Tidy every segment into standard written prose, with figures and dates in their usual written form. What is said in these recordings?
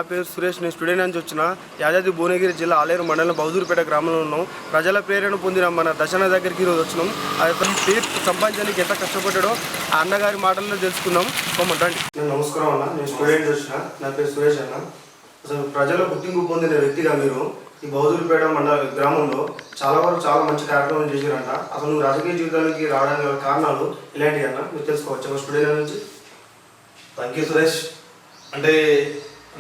పేరు సురేష్. నేను స్టూడెంట్ నుంచి వచ్చిన యాదాద్రి భువనగిరి జిల్లా ఆలేరు మండలం బౌదూరుపేట గ్రామంలో ఉన్నాం. ప్రజల ప్రేరణ పొందిన మన దర్శన దగ్గరికి ఈరోజు వచ్చినాం. ఈ పేరు సంపాదించడానికి ఎంత కష్టపడ్డాడో ఆ అన్నగారి మాటల్లో తెలుసుకుందాం. రండి. నమస్కారం అన్న, నేను స్టూడెంట్ వచ్చిన. నా పేరు సురేష్ అన్న. అసలు ప్రజల గుర్తింపు పొందిన వ్యక్తిగా మీరు ఈ బౌదూరుపేట మండల గ్రామంలో చాలా మంచి కార్యక్రమం చేశారంట. అసలు నువ్వు రాజకీయ జీవితానికి రావడానికి గల కారణాలు ఇలాంటివి అన్న మీరు తెలుసుకోవచ్చు స్టూడెంట్ నుంచి. Thank you Suresh. అంటే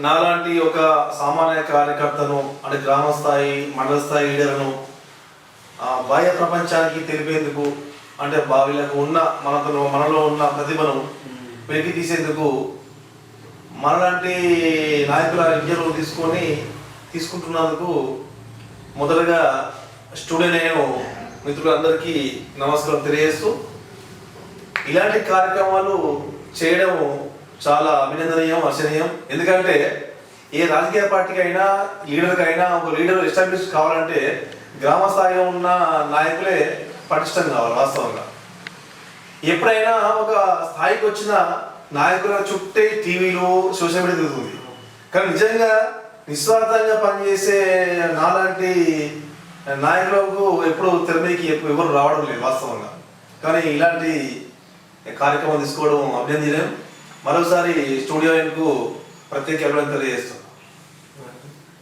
నాలాంటి ఒక సామాన్య కార్యకర్తను, అంటే గ్రామ స్థాయి మండల స్థాయి లీడర్ను బాహ్య ప్రపంచానికి తెలిపేందుకు, అంటే వీళ్ళకు ఉన్న మనలో ఉన్న ప్రతిభను వెలికి తీసేందుకు మనలాంటి నాయకుల విద్యలు తీసుకుంటున్నందుకు మొదటగా స్టూడెంట్ అయిన మిత్రులందరికీ నమస్కారం తెలియజేస్తూ, ఇలాంటి కార్యక్రమాలు చేయడం చాలా అభినందనీయం, హర్షణీయం. ఎందుకంటే ఏ రాజకీయ పార్టీకి అయినా లీడర్కి అయినా ఒక లీడర్ ఎస్టాబ్లిష్ కావాలంటే గ్రామ స్థాయిలో ఉన్న నాయకులే పటిష్టం కావాలి. వాస్తవంగా ఎప్పుడైనా ఒక స్థాయికి వచ్చిన నాయకుల చుట్టే టీవీలు సోషల్ మీడియా తిరుగుతుంది, కానీ నిజంగా నిస్వార్థంగా పనిచేసే నాలాంటి నాయకులకు ఎప్పుడు తెరమీకి ఎవరు రావడం లేదు వాస్తవంగా. కానీ ఇలాంటి కార్యక్రమం తీసుకోవడం అభినందనీయం. మరోసారి స్టూడియోకు ప్రత్యేక అభినందన తెలియజేస్తాం.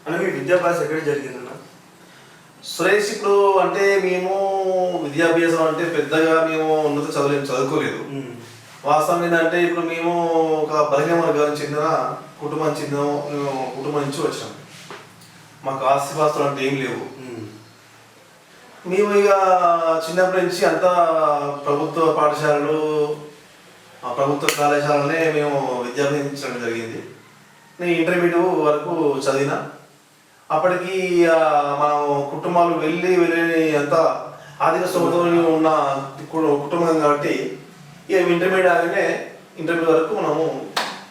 అంటే మీ విద్యాభ్యాసం ఎక్కడ జరిగిందన్న? సురేష్, ఇప్పుడు అంటే మేము విద్యాభ్యాసం అంటే పెద్దగా మేము ఉన్నత చదువుకోలేదు. వాస్తవం ఏంటంటే ఇప్పుడు మేము ఒక బలహీన వర్గానికి చెందిన కుటుంబం నుంచి వచ్చాము. మాకు ఆస్తిపాస్తులు అంటే ఏం లేవు. మేము ఇక చిన్నప్పటి నుంచి అంతా ప్రభుత్వ పాఠశాలలు, ప్రభుత్వ కళాశాలనే మేము విద్యాభ్యాసించడం జరిగింది. నేను ఇంటర్మీడియట్ వరకు చదివిన. అప్పటికి మనం కుటుంబాలు వెళ్ళి అంత ఆర్థిక స్తోమతలో ఉన్న కుటుంబం కాబట్టి ఇక ఇంటర్మీడియట్ వరకు మనము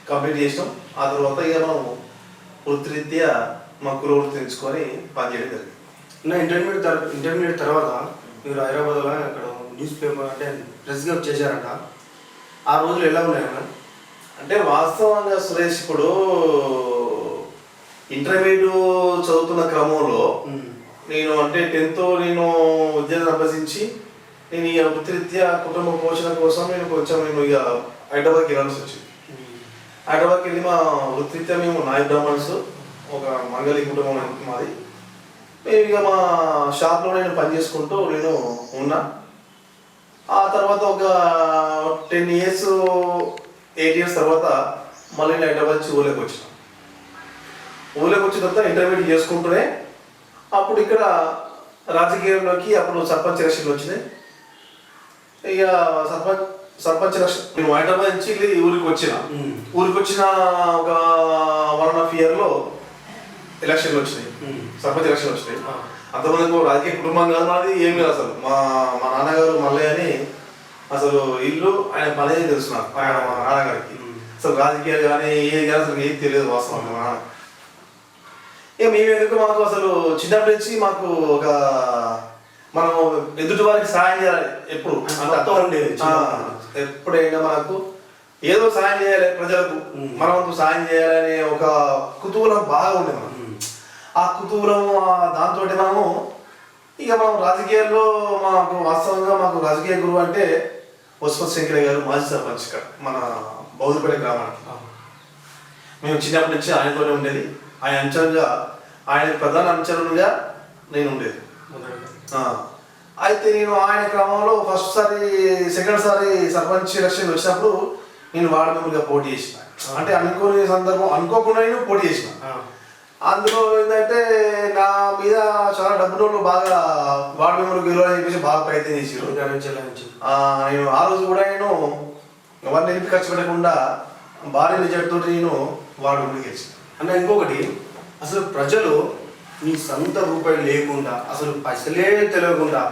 కంప్లీట్ చేసినాం. ఆ తర్వాత ఇక మనం వృత్తిరీత్యా మా కులవృత్తి తెచ్చుకొని పనిచేయడం జరిగింది. నా ఇంటర్మీడియట్ తర్వాత మీరు హైదరాబాద్లో అక్కడ న్యూస్ పేపర్ అంటే ప్రెస్గా చేశారంట. ఆ రోజులు ఎలా ఉన్నాయన్నా? అంటే వాస్తవంగా సురేష్, ఇప్పుడు ఇంటర్మీడియట్ చదువుతున్న క్రమంలో నేను అంటే 10th నేను విద్యను అభ్యసించి నేను ఇక వృత్తిరీత్యా కుటుంబ పోషణ కోసం నేను ఇక హైదరాబాద్కి వెళ్ళాల్సి వచ్చింది. హైదరాబాద్కి వెళ్ళి మా వృత్తిరీత్యా మేము నాయ బ్రాహ్మణ్స్, ఒక మంగళి కుటుంబం మాది. మేము ఇక మా షాప్లో నేను పని చేసుకుంటూ నేను ఉన్నా. ఆ తర్వాత ఒక 10 years 8 years తర్వాత మళ్ళీ నేను హైదరాబాద్ నుంచి ఊళ్ళోకి వచ్చిన తర్వాత ఇంటర్మీడియట్ చేసుకుంటూనే అప్పుడు ఇక్కడ రాజకీయంలోకి అప్పుడు సర్పంచ్ ఎలక్షన్లు వచ్చినాయి. ఇక సర్పంచ్ ఎలక్షన్ నేను హైదరాబాద్ నుంచి ఊరికి వచ్చిన ఒక 1.5 yearలో ఎలక్షన్లు వచ్చినాయి, సర్పంచ్ ఎలక్షన్లు వచ్చినాయి. అంతమంది రాజకీయ కుటుంబం కాదు మాది, ఏం లేదు. అసలు మా నాన్నగారు మల్లయ్య అని అసలు ఇల్లు ఆయన పని తెలుసు నాకు, ఆయన మా నాన్నగారికి. అసలు రాజకీయాలు కానీ ఏది కానీ అసలు ఏది తెలియదు వాస్తవంగా మా నాన్న. ఇక మేము ఎందుకు మాకు అసలు చిన్నప్పటి నుంచి మాకు ఒక మనం ఎదుటి వారికి సాయం చేయాలి ఎప్పుడు ఉండేది. ఎప్పుడైనా మనకు ఏదో సాయం చేయాలి, ప్రజలకు మనం సాయం చేయాలనే ఒక కుతూహలం బాగా ఉండేది. ఆ కుతూహలం దాంతో మనం రాజకీయాల్లో వాస్తవంగా మాకు రాజకీయ గురువు అంటే వసుపతి శంకరయ్య గారు, మాజీ సర్పంచ్ ఇక్కడ మన బౌదూరుపేట గ్రామానికి. మేము చిన్నప్పటి నుంచి ఆయనతోనే ఉండేది. ఆయన ప్రధాన అనుచరునిగా నేను ఉండేది. అయితే నేను ఆయన క్రమంలో సెకండ్ సారి సర్పంచ్ ఎలక్షన్ వచ్చినప్పుడు నేను వార్డు మెంబర్గా పోటీ చేసిన. అంటే అనుకోకుండా నేను పోటీ చేసిన. అందులో ఏంటంటే నా మీద చాలా డబ్బులు బాగా వార్డు మెంబర్ గెలవాలని చెప్పేసి బాగా ప్రయత్నం చేసారు. నేను ఆ రోజు కూడా నేను ఎవరిని ఇంటికి ఖర్చు పెట్టకుండా భారీ రిజల్ట్ తోటి నేను వార్డు మెంబర్ గెలిచిన. అన్న ఇంకొకటి, అసలు ప్రజలు నీ సొంత రూపాయలు లేకుండా, అసలు పైసలే తెలియకుండా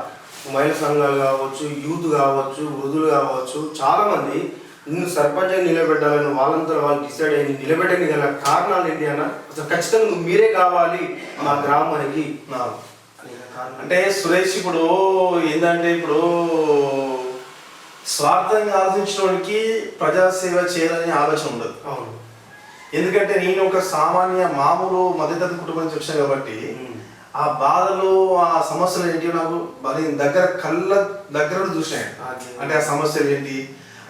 మహిళా సంఘాలు కావచ్చు, యూత్ కావచ్చు, వృద్ధులు కావచ్చు, చాలామంది నిన్ను సర్పంచ్గా నిలబెట్టాలని వాళ్ళంతా వాళ్ళు డిసైడ్ అయ్యి నిలబెట్టడానికి గల కారణాలు ఏంటి అన్న? అసలు ఖచ్చితంగా నువ్వు మీరే కావాలి మా గ్రామానికి. అంటే సురేష్, ఇప్పుడు ఏంటంటే ఇప్పుడు స్వార్థంగా ఆలోచించడానికి ప్రజాసేవ చేయాలనే ఆలోచన ఉండదు. అవును. ఎందుకంటే నేను ఒక సామాన్య మామూలు మధ్యతరగతి కుటుంబం నుంచి వచ్చాను కాబట్టి ఆ బాధలు ఆ సమస్యలు ఏంటి నాకు కళ్ళ దగ్గర చూసినాయి. అంటే ఆ సమస్యలు ఏంటి,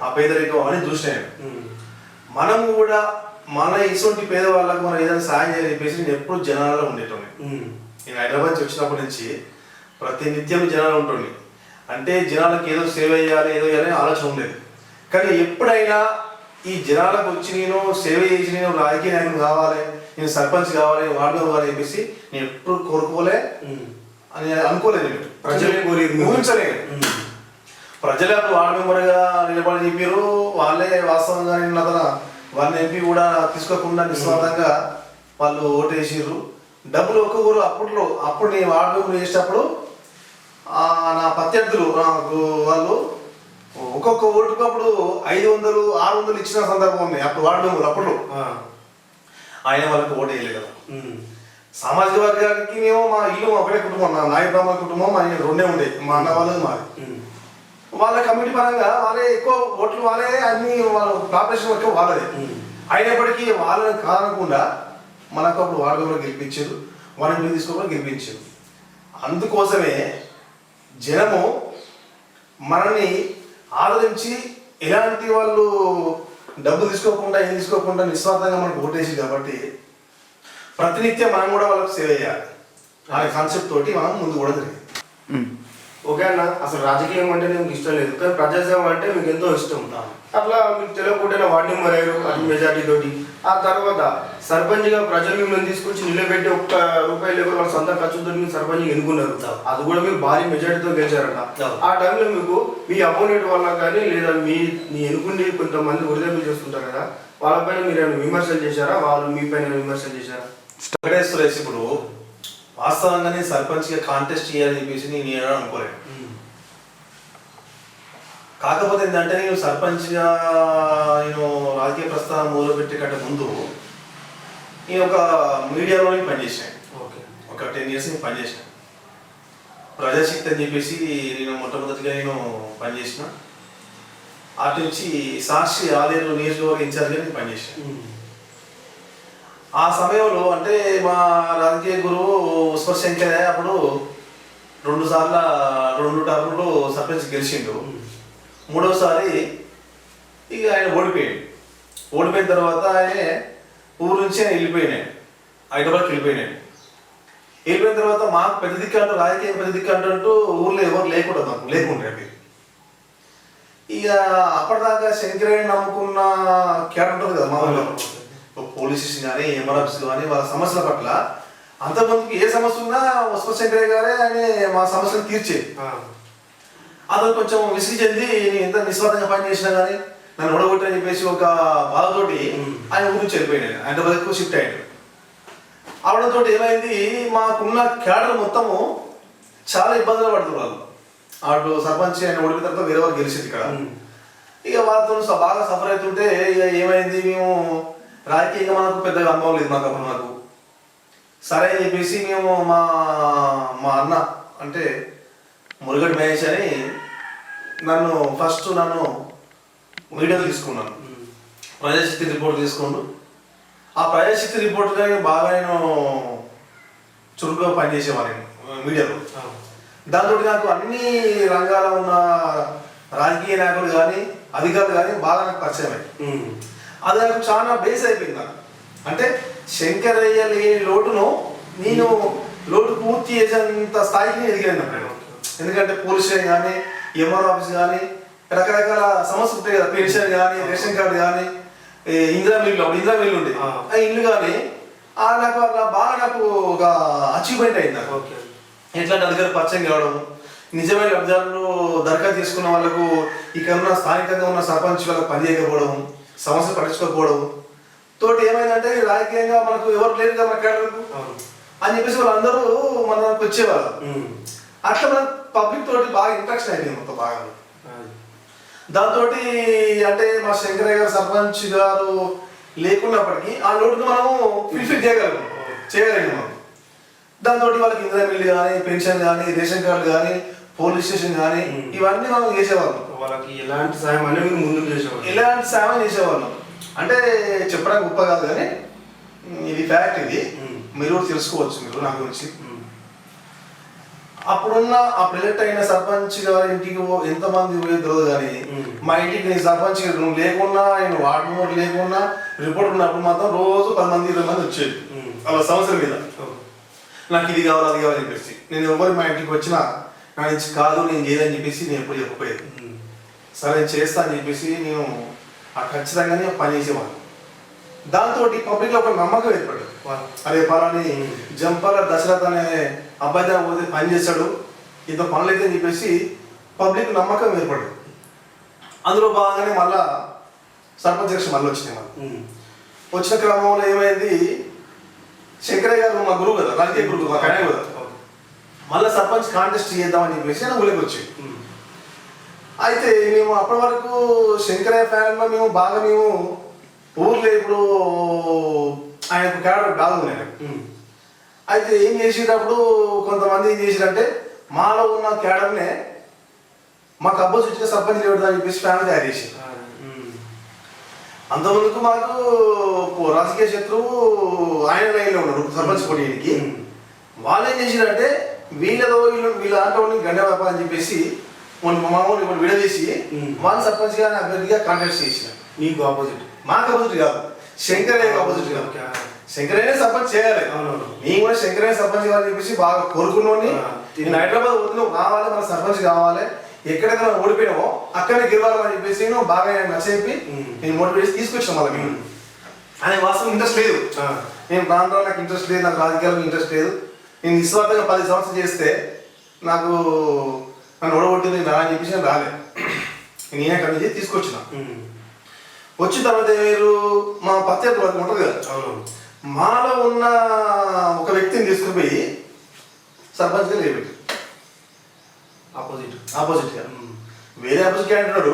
ఆ పేదరికం అని చూసినాయి. మనము కూడా మన ఇటువంటి పేదవాళ్ళకు మనం ఏదైనా సాయం చేయాలని చెప్పేసి నేను ఎప్పుడు జనాలలో ఉండేటోని. నేను హైదరాబాద్ నుంచి వచ్చినప్పటి నుంచి ప్రతి నిత్యం జనాలు ఉంటుంది. అంటే జనాలకు ఏదో సేవ చేయాలి, ఏదో చేయాలని ఆలోచన ఉండేది. కానీ ఎప్పుడైనా ఈ జనాలకు వచ్చి నేను సేవ చేసి నేను రాజకీయ నాయకుడు కావాలి, నేను సర్పంచ్ కావాలి, వార్డు కావాలి చెప్పేసి నేను ఎప్పుడు కోరుకోలే అని అనుకోలేదు. నేను ప్రజలే ఊహించలేదు. ప్రజలే అప్పుడు వార్డు మెంబర్గా నిలబడి చెప్పారు. వాళ్ళే వాస్తవంగా నిన్న వాళ్ళని ఎంపీ కూడా తీసుకోకుండా నిస్వార్థంగా వాళ్ళు ఓటు వేసారు. డబ్బులు ఒక్కొక్కరు అప్పుడు నేను వార్డు మెంబర్ చేసేటప్పుడు నా ప్రత్యర్థులు నాకు వాళ్ళు ఒక్కొక్క ఓటుకు అప్పుడు 500, 600 ఇచ్చిన సందర్భం ఉంది. అప్పుడు వార్డు మెంబర్ అప్పుడు ఆయన వాళ్ళకి ఓటు వేయలేదు కదా. సామాజిక వర్గానికి మేము మా ఇల్లు ఒకటే కుటుంబం, నా నాయ బ్రాహ్మణ కుటుంబం ఆయన 2 ఉండేవి, మా అన్న వాళ్ళు మాది. వాళ్ళ కమిటీ పరంగా వాళ్ళే ఎక్కువ ఓట్లు, వాళ్ళే అన్ని వాళ్ళ పాపులేషన్ ఎక్కువ వాళ్ళదే. అయినప్పటికీ వాళ్ళని కానకుండా మనకు అప్పుడు వార్డు మెంబర్ గెలిపించారు, వాళ్ళని తీసుకోవడం గెలిపించారు. అందుకోసమే జనము మనల్ని ఆదరించి ఎలాంటి వాళ్ళు డబ్బులు తీసుకోకుండా ఏం తీసుకోకుండా నిస్వార్థంగా మనకు ఓటేసి కాబట్టి ప్రతినిత్యం మనం కూడా వాళ్ళకి సేవ చేయాలి అనే కాన్సెప్ట్ తోటి మనం ముందు కూడా జరిగింది. ఓకే అన్న, అసలు రాజకీయం అంటే మీకు ఇష్టం లేదు, కానీ ప్రజాసేవ అంటే మీకు ఎంతో ఇష్టం. అట్లా మీకు తెలియకుండా వార్డు మెంబర్ అయ్యారు అది మెజార్టీ తోటి. ఆ తర్వాత సర్పంచ్గా ప్రజలు మిమ్మల్ని తీసుకొచ్చి నిలబెట్టి ₹1 లేకుండా వాళ్ళ సొంత ఖర్చుతో మీరు సర్పంచ్గా ఎన్నుకున్నారు. అది కూడా మీరు భారీ మెజార్టీతో గెలిచారట. ఆ టైంలో మీకు మీ అపోనెంట్ వల్ల కానీ లేదా మీ ఎన్నుకుని కొంతమంది వృధాలు చేస్తుంటారు కదా, వాళ్ళపైన మీరు విమర్శలు చేశారా, వాళ్ళు మీ పైన విమర్శలు చేశారా? వెంకటేశ్వరేష్ ఇప్పుడు వాస్తవంగానే సర్పంచ్గా కాంటెస్ట్ చేయాలని చెప్పేసి నేను అనుకోలేదు. కాకపోతే ఏంటంటే నేను సర్పంచ్గా నేను రాజకీయ ప్రస్థానం మొదలుపెట్టే కంటే ముందు నేను ఒక మీడియాలోనే పనిచేసాను. ఒక 10 years నేను పనిచేసాను. ప్రజాశక్తి అని చెప్పేసి నేను మొట్టమొదటిగా నేను పనిచేసిన. అటు నుంచి సాక్షి ఆలేరు నియోజకవర్గ ఇన్ఛార్జ్గా నేను పనిచేసాను. ఆ సమయంలో అంటే మా రాజకీయ గురువు ఉస్మత్ శంకర్ అప్పుడు 2 టర్ములు సర్పంచ్ గెలిచిండు. 3వసారి ఇక ఆయన ఓడిపోయిన తర్వాత ఆయన ఊరు నుంచి ఆయన వెళ్ళిపోయినాడు, హైదరాబాద్కి వెళ్ళిపోయిన తర్వాత మాకు పెద్ద దిక్కు అంటూ రాజకీయ పెద్ద దిక్కు అంటూ ఊర్లో ఎవరు లేకుండే. ఇక అప్పటిదాకా శంకరయ్య నమ్ముకున్న క్యాడ్ ఉంటుంది కదా మా ఊళ్ళో, పోలీస్ స్టేషన్ కానీ ఎంఆర్ఎఫ్స్ కానీ వాళ్ళ సమస్యల పట్ల అంతమందికి ఏ సమస్య ఉన్నా ఉస్మత్ శంకరయ్య గారే ఆయన మా సమస్యలు తీర్చేది. అతను కొంచెం విసిగి చెంది నేను ఎంత నిస్వార్థంగా పని చేసినా కానీ నన్ను ఓడగొట్టని చెప్పేసి ఒక బాధతోటి ఆయన ఊరి నుంచి వెళ్ళిపోయినాడు, హైదరాబాద్కు షిఫ్ట్ అయ్యాడు. అవడంతో ఏమైంది, మాకున్న క్యాడర్ మొత్తము చాలా ఇబ్బందులు పడుతున్నారు. అటు సర్పంచ్ ఆయన ఓడిపోయిన తర్వాత వేరే వాళ్ళు గెలిచింది ఇక్కడ. ఇక వాళ్ళతో బాగా సఫర్ అవుతుంటే ఇక ఏమైంది, మేము రాజకీయంగా మనకు పెద్దగా అనుభవం లేదు నాకు. సరే అని చెప్పేసి మేము మా అన్న అంటే మురుగడి మహేష్ అని నన్ను మీడియా తీసుకున్నాను, ప్రజాశక్తి రిపోర్ట్ తీసుకున్నాను. ఆ ప్రజాశక్తి రిపోర్ట్గా బాగా నేను చురుకుగా పనిచేసేవాడిని మీడియాలో. దాంతో నాకు అన్ని రంగాల్లో ఉన్న రాజకీయ నాయకులు కానీ అధికారులు కానీ బాగా నాకు పరిచయమై అది నాకు చాలా బేస్ అయిపోయింది. నాకు అంటే శంకరయ్య లేని లోటును నేను లోటు పూర్తి చేసేంత స్థాయికి ఎదిగాను నేను. ఎందుకంటే పోలీస్ స్టేషన్ కానీ ఎంఆర్ ఆఫీస్ కానీ రకరకాల సమస్యలు ఉంటాయి కదా, పెన్షన్ కానీ రేషన్ కార్డు కానీ ఇందిరా మిల్లు ఉండే ఆ ఇల్లు కానీ నాకు అట్లా బాగా నాకు ఒక అచీవ్మెంట్ అయింది. నాకు ఎట్లాంటి అధికారులు పరిచయం కావడం, నిజమైన లబ్ధిదారులు దరఖాస్తు చేసుకున్న వాళ్ళకు ఇక్కడ ఉన్న స్థానికంగా ఉన్న సర్పంచ్ వాళ్ళకి పనిచేయకపోవడం, సమస్యలు పట్టించుకోకపోవడం తోటి ఏమైందంటే రాజకీయంగా మనకు ఎవరు లేరు కదా మన కేడర్కు అని చెప్పేసి వాళ్ళందరూ మనకు వచ్చేవాళ్ళు. అట్లా మన పబ్లిక్ తోటి బాగా ఇంట్రాక్షన్ అయిపోయింది మొత్తం బాగా. దాంతో అంటే మా శంకరయ్య గారు సర్పంచ్ గారు లేకున్నప్పటికీ ఆ లోటును మనము ఫుల్ఫిల్ చేయగలిగాం. దాంతో వాళ్ళకి ఇందిరా మిల్లు కానీ పెన్షన్ కానీ రేషన్ కార్డు కానీ పోలీస్ స్టేషన్ కానీ ఇవన్నీ మనం చేసేవాళ్ళం. వాళ్ళకి ఎలాంటి సాయం అనేది ముందు చేసేవాళ్ళం. ఎలాంటి సాయం చేసేవాళ్ళం. అంటే చెప్పడానికి గొప్ప కాదు కానీ ఇది ఫ్యాక్ట్. ఇది మీరు కూడా తెలుసుకోవచ్చు మీరు నా గురించి. అప్పుడున్న అప్పుడు ఎలక్ట్ అయిన సర్పంచ్ గారి ఇంటికి ఎంతమంది తెలియదు కానీ మా ఇంటికి నీ సర్పంచ్ నువ్వు లేకున్నా నేను వార్డు మెంబర్ లేకున్నా రిపోర్ట్ ఉన్నప్పుడు మాత్రం రోజు 10 మంది 20 మంది వచ్చేది అలా సంవత్సరం మీద. నాకు ఇది కావాలి అది కావాలి చెప్పేసి నేను ఎవరు మా ఇంటికి వచ్చినా నా నుంచి కాదు నేను చేయదని చెప్పేసి నేను ఎప్పుడు చెప్పకపోయేది. సరే నేను చేస్తా అని చెప్పేసి నేను ఖచ్చితంగానే పని చేసేవాడిని. దాంతో పబ్లిక్లో ఒక నమ్మకం ఏర్పడ్డది. అరే పలాని జంపాల దశరథ్ అనే అబ్బాయి దగ్గర పోతే పని చేశాడు ఇంత పనులు అయితే అని చెప్పేసి పబ్లిక్ నమ్మకం ఏర్పడ్డది. అందులో భాగంగానే మళ్ళా సర్పంచ్ ఎలక్షన్ మళ్ళీ వచ్చినాయి. వచ్చిన క్రమంలో ఏమైంది, శంకరయ్య గారు మా గురువు కదా, రాజకీయ గురువు మా కన్య కదా, మళ్ళీ సర్పంచ్ కాంటెస్ట్ చేద్దామని చెప్పేసి ఆయన ఊళ్ళకి వచ్చాయి. అయితే మేము అప్పటి వరకు శంకరయ్య ఫ్యాన్లో మేము ఊర్లో ఇప్పుడు ఆయనకు క్యాడర్ బాగున్నాయి. అయితే ఏం చేసేటప్పుడు కొంతమంది ఏం చేసారంటే మాలో ఉన్న క్యాడర్నే మాకు అపోజిట్గా సర్పంచ్ లేవడదని చెప్పేసి ఫ్యాన్ తయారు చేసి అంతమందికి మాకు రాజకీయ శత్రువు ఆయన లైన్లో ఉన్నాడు సర్పంచ్ పోటీకి. వాళ్ళు ఏం చేసారంటే వీళ్ళ ఆటోని గండ వ్యాపారం అని చెప్పేసి మామూలు ఇప్పుడు విడదీసి వాళ్ళు సర్పంచ్ గా అభ్యర్థిగా కాంటాక్ట్ చేసిన. మీకు ఆపోజిట్? మాకు ఆపోజిట్ కాదు, శంకరయ్య ఆపోజిట్ కాదు. శంకరయ్య సర్పంచ్ చేయాలి, నేను కూడా శంకరయ్య సర్పంచ్ కావాలని చెప్పేసి బాగా కోరుకున్నాను. నేను హైదరాబాద్ పోతే కావాలి, మన సర్పంచ్ కావాలి, ఎక్కడైతే మనం ఓడిపోయినామో అక్కడే గెలవాలని చెప్పేసి నేను బాగా నచ్చేపి నేను మోటివేట్ తీసుకొచ్చాను. వాళ్ళకి ఆయన వాస్తవం ఇంట్రెస్ట్ లేదు, నేను ప్రాంతంలో నాకు ఇంట్రెస్ట్ లేదు, నాకు రాజకీయాలకు ఇంట్రెస్ట్ లేదు, నేను నిస్వార్థంగా 10 సంవత్సరాలు చేస్తే నాకు నన్ను ఓడగొట్టింది రా అని చెప్పేసి నేను రాలేదు. నేనే అక్కడి నుంచి తీసుకొచ్చిన. వచ్చిన తర్వాత మీరు మా ప్రత్యేక వర్గం ఉంటుంది కదా, మాలో ఉన్న ఒక వ్యక్తిని తీసుకుపోయి సర్పంచ్గా లేబెట్టి ఆపోజిట్గా వేరే ఆపోజిట్ క్యాండిడేట్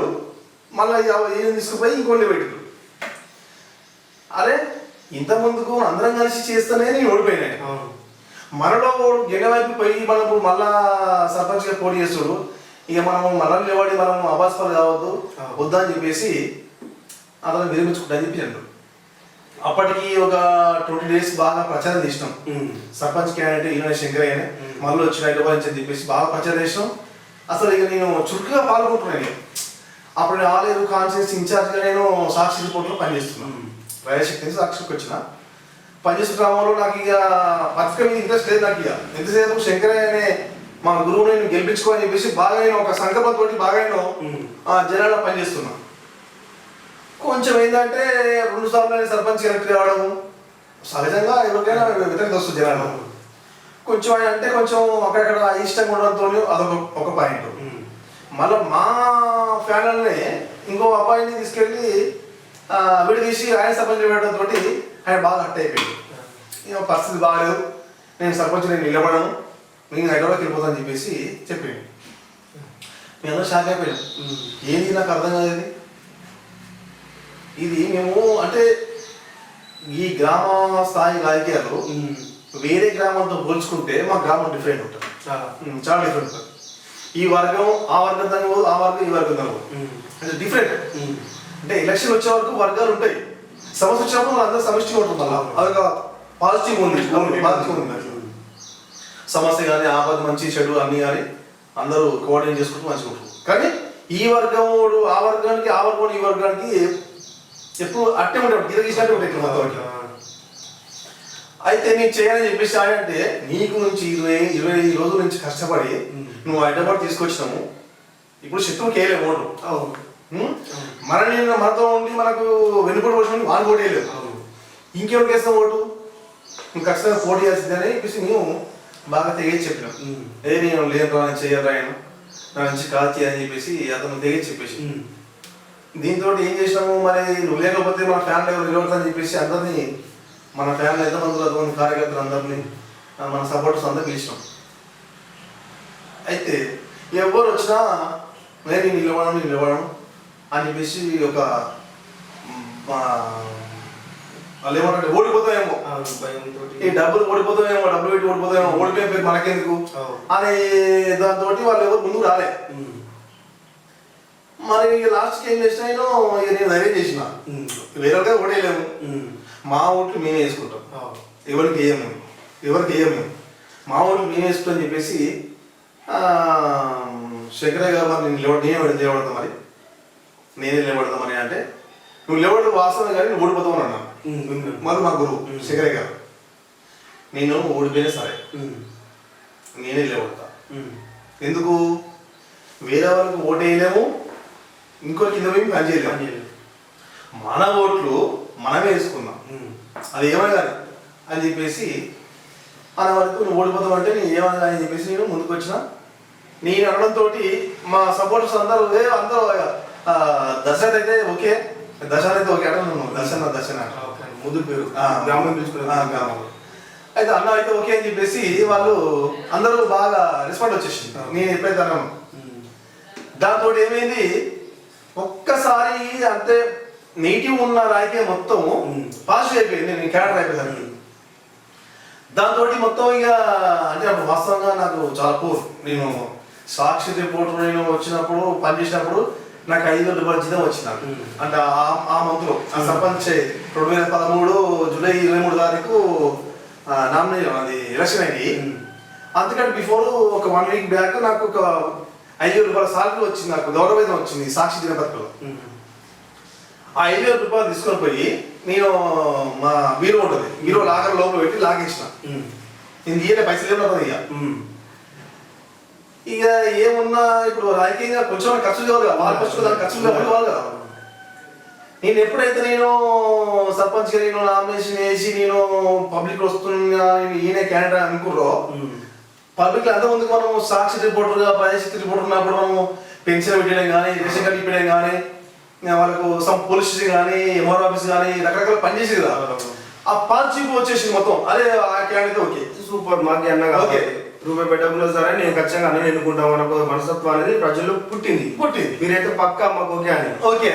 మళ్ళీ ఏం తీసుకుపోయి ఇంకోటి పెట్టారు. అరే ఇంత ముందుకు అందరం కలిసి చేస్తేనే నేను ఓడిపోయినాయి. మనలో గెల వైపు పోయి మనకు మళ్ళా సర్పంచ్గా పోటీ చేస్తాడు, ఇక మనం మనల్ని నిలబడి మనం అభాస్పాలు కావద్దు వద్దా అని చెప్పేసి అతను విరమించుకుంటా అని చెప్పి అన్నాడు. అప్పటికి ఒక 20 days బాగా ప్రచారం చేసినాం. సర్పంచ్ క్యాండిడేట్ ఈయన శంకరయ్యనే మళ్ళీ వచ్చిన హైదరాబాద్ నుంచి అని చెప్పేసి బాగా ప్రచారం చేసినాం. అసలు ఇక నేను చురుకుగా పాల్గొంటున్నాను. అప్పుడు నేను ఆలేరు కాన్స్టిట్యూన్సీ ఇన్ఛార్జ్గా నేను సాక్షి రిపోర్ట్లో పనిచేస్తున్నాను. వైఎస్ఆర్ సాక్షికి వచ్చిన పనిచేసిన క్రమంలో నాకు ఇక పత్రిక మీద ఇంట్రెస్ట్ లేదు. నాకు ఇక ఎంతసేపు శంకరయ్య అనే మా గురువుని నేను గెలిపించుకోని చెప్పేసి బాగా నేను ఒక సంకల్పంతో బాగా నేను జనాల్లో పనిచేస్తున్నాను. కొంచెం ఏంటంటే 2 సార్లు నేను సర్పంచ్ ఎలక్ట్ కావడము సహజంగా ఎవరికైనా వ్యతిరేకత వస్తుంది జనాలు. కొంచెం అంటే కొంచెం అక్కడక్కడ ఇష్టంగా ఉండడంతో అదొక పాయింట్. మళ్ళీ మా ఫ్యాన్లనే ఇంకో అబ్బాయిని తీసుకెళ్ళి విడదీసి ఆయన సర్పంచ్ పెట్టడంతో ఆయన బాగా హట్ అయిపోయింది. ఇక పరిస్థితి బాగాలేదు, నేను సర్పంచ్ నేను నిలబడను, నేను హైదరాబాద్కి వెళ్ళిపోతాను చెప్పేసి చెప్పింది. మేము అందరూ షాక్ అయిపోయాం. ఏంది నాకు అర్థం కాదు. ఇది మేము అంటే ఈ గ్రామ స్థాయి రాజకీయాలు వేరే గ్రామంతో పోల్చుకుంటే మా గ్రామం డిఫరెంట్ ఉంటుంది, చాలా డిఫరెంట్ ఉంటుంది. ఈ వర్గం ఆ వర్గం దాని పోదు, ఆ వర్గం ఈ వర్గం దాని పోదు, అంటే డిఫరెంట్. అంటే ఎలక్షన్ వచ్చే వరకు వర్గాలు ఉంటాయి, సమస్య వచ్చినప్పుడు అందరూ సమిష్టి ఉంటుంది. అదొక పాజిటివ్ ఉంది, పాజిటివ్ ఉంది. సమస్య కానీ ఆపద మంచి చెడు అన్ని కానీ అందరూ కోఆర్డినేట్ చేసుకుంటూ మంచిగా ఉంటుంది. కానీ ఈ వర్గం ఆ వర్గానికి ఆ వర్గం ఈ వర్గానికి ఎప్పుడు అట్టే ఉంటాడు, గిరగీసినట్టు ఉంటాయి మొత్తం. అయితే నేను చేయాలని చెప్పేసి అంటే నీకు నుంచి 20 రోజుల నుంచి కష్టపడి నువ్వు హైదరాబాద్ తీసుకొచ్చినాము, ఇప్పుడు శత్రువుకి వేయలేము ఓటు. మనతో ఉండి మనకు వెనుకడు వచ్చిన వాళ్ళు పోటీ వేయలేదు, ఇంకెవరికి వేస్తాం ఓటు, నువ్వు ఖచ్చితంగా పోటీ చేయాల్సిందని చెప్పేసి మేము బాగా తెగేసి చెప్పినాం. నేను లేదు రా చేయరా ఆయన నా నుంచి కాదు అని చెప్పేసి అతను తెగేసి చెప్పేసి దీంతో ఏం చేసినాము, మరి నువ్వు లేకపోతే మన ఫ్యామిలీ ఎవరు నిలబడతాని చెప్పేసి అందరినీ మన ఫ్యామిలీ ఎంతమంది కార్యకర్తలు అందరినీ మన సపోర్టర్స్ అందరూ పిలిచినాం. అయితే ఎవరు వచ్చినా నేను నిలబడను అని చెప్పేసి ఒక వాళ్ళు ఏమంటే ఓడిపోతామేమో, ఈ డబ్బులు ఓడిపోతామేమో, డబ్బులు పెట్టి ఓడిపోతామేమో, ఓడిపోయిన పేరు మనకెందుకు అనే దాంతో వాళ్ళు ఎవరు ముందుకు రాలే. మరి లాస్ట్కి ఏం చేసిన నేను ధైర్యం చేసిన వేరే వాళ్ళకి ఓడేయలేము, మా ఓట్లు మేమే వేసుకుంటాం, ఎవరికి వేయము మేము, మా ఓట్లు మేమే వేసుకుంటాం అని చెప్పేసి శంకరయ్య గారు మరి నిలబడతాం నేనే నిలబడతాం మరి అంటే నువ్వు నిలబడదు వాస్తవం కానీ నువ్వు ఓడిపోతావు అని అన్నాను. మరి మా గురువు శంకరయ్య గారు నేను ఓడిపోయినా సరే నేనే నిలబడతా. ఎందుకు వేరే వాళ్ళకి ఓటు వేయలేము, ఇంకో కింద పోయి పని చేయలేము, మన ఓట్లు మనమే వేసుకున్నాం, అది ఏమని కానీ అని చెప్పేసి అన్న వరకు నువ్వు ఓడిపోతావు అంటే నేను ఏమన్నా అని చెప్పేసి నేను ముందుకు వచ్చిన. నేను అనడంతో మా సపోర్టర్స్ అందరూ దశరథ్ అయితే ఓకే, దశరథ్ అయితే ఓకే అంటే దర్శన ముందు పేరు గ్రామం అయితే అన్న అయితే ఓకే అని చెప్పేసి వాళ్ళు అందరూ బాగా రెస్పాండ్ వచ్చేసింది. నేను ఎప్పుడైతే అన్నాను దాంతో ఏమైంది, ఒక్కసారి అంటే నెగిటివ్ ఉన్న రాజకీయం మొత్తం పాజిటివ్ అయిపోయింది. నేను క్యాడర్ అయిపోయాను. దాంతో మొత్తం ఇక అంటే అప్పుడు వాస్తవంగా నాకు చాలా పూర్. నేను సాక్షి రిపోర్టర్ నేను వచ్చినప్పుడు పనిచేసినప్పుడు నాకు 5,000 రూపాయల జీతం వచ్చింది. అంటే ఆ మంత్లో ఆ సర్పంచ్ 2013 జూలై 23 తారీఖు నామినేషన్ అది ఎలక్షన్ అయింది. అంతకంటే బిఫోర్ ఒక 1 వీక్ బ్యాక్ నాకు ఒక 5,000 రూపాయల సాలరీ వచ్చింది, నాకు గౌరవవేతనం వచ్చింది సాక్షి దినపత్రికలో. ఆ 5,000 రూపాయలు తీసుకొని పోయి నేను మా బీరో ఉంటుంది, బీరో లాగర్ లోపల పెట్టి లాగేసిన. నేను తీయలే పైసలు ఏమవుతుంది ఇక ఏమున్నా ఇప్పుడు రాజకీయంగా కొంచెం ఖర్చు కావాలి కదా, వాళ్ళ ఖర్చు దాని ఖర్చు కావాలి కదా. నేను ఎప్పుడైతే నేను సర్పంచ్గా నేను నామినేషన్ వేసి నేను పబ్లిక్ వస్తున్నా ఈయన క్యాండిడేట్ అనుకుర్రో, పబ్లిక్ అంతకుముందుకు మనం సాక్షి రిపోర్టర్గా పరిస్థితి రిపోర్టర్ ఉన్నప్పుడు మనము పెన్షన్ పెట్టడం కానీ రేషన్ కార్డు ఇప్పడం కానీ వాళ్ళకు సమ్ పోలీస్ స్టేషన్ కానీ ఎంఆర్ ఆఫీస్ కానీ రకరకాల పనిచేసేది కదా. ఆ పాజిటివ్ వచ్చేసింది మొత్తం. అదే ఆ క్యాండిడేట్ ఓకే సూపర్ మాకి అన్న ఓకే రూపాయి పెట్టకుండా సరే నేను ఖచ్చితంగా అన్నీ ఎన్నుకుంటాం అన్న మనస్తత్వం అనేది ప్రజల్లో పుట్టింది. మీరైతే పక్కా మాకు ఓకే అని ఓకే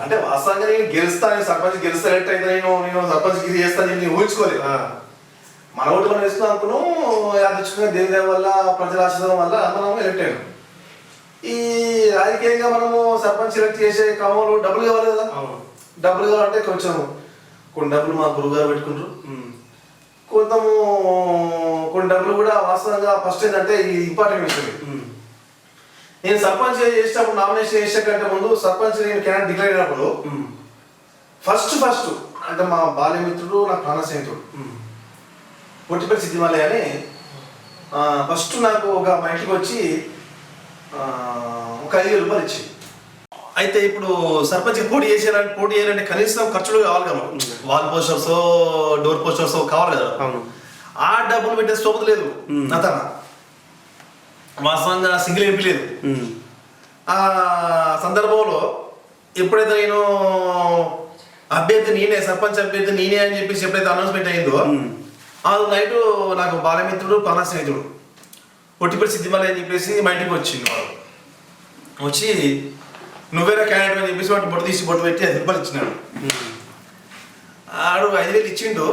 అంటే వాస్తవంగా నేను గెలుస్తాను, సర్పంచ్ గెలుస్తా ఎలక్ట్ అయితే నేను సర్పంచ్ గిరి చేస్తాను నేను ఊహించుకోలేదు. మన ఓటు మనం వేసుకున్నాం అనుకున్నాం, యాదృచ్ఛికంగా దేవుని వల్ల ప్రజల ఆశీర్వాదం వల్ల మనం ఎలక్ట్ అయ్యాం. ఈ రాజకీయంగా మనము సర్పంచ్ ఎలక్ట్ చేసే క్రమంలో డబ్బులు కావాలి కదా. డబ్బులు కావాలంటే కొంచెం కొన్ని డబ్బులు మా గురువు గారు పెట్టుకుంటారు, కొన్ని డబ్బులు కూడా వాస్తవంగా ఫస్ట్ ఏంటంటే ఈ ఇంపార్టెంట్ విషయం. నేను సర్పంచ్ చేసేటప్పుడు నామినేషన్ చేసే కంటే ముందు సర్పంచ్ నేను క్యాండిడేట్ డిక్లేర్ అయినప్పుడు ఫస్ట్ అంటే మా బాల్యమిత్రుడు నా ప్రాణ స్నేహితుడు పొట్టిపల్లి సిద్ధిమలై అని ఫస్ట్ నాకు మా ఇంటికి వచ్చి ఒక 5,000 రూపాయలు ఇచ్చి. అయితే ఇప్పుడు సర్పంచ్ పోటీ చేయాలంటే కనీసం ఖర్చులు కావాలి కదా, వాల్ పోస్టర్స్ డోర్ పోస్టర్స్ కావాలి కదా. ఆ డబ్బులు పెట్టే స్తోమత లేదు అతను, వాస్తవంగా సింగిల్ ఎంపీ లేదు. ఆ సందర్భంలో ఎప్పుడైతే నేను అభ్యర్థి సర్పంచ్ అభ్యర్థి నేనే అని చెప్పేసి ఎప్పుడైతే అనౌన్స్మెంట్ అయిందో ఆ నైట్ నాకు బాలమిత్రుడు ప్రాణ స్నేహితుడు పొట్టిపల్లి సిద్ధిమలై అని చెప్పేసి మా ఇంటికి వచ్చింది. వాడు వచ్చి నువ్వేరా క్యాండిడేట్ అని చెప్పేసి వాడు బొట్టు పెట్టి 5 రూపాయలు ఇచ్చినాడు. ఆడు 5,000 ఇచ్చిండు.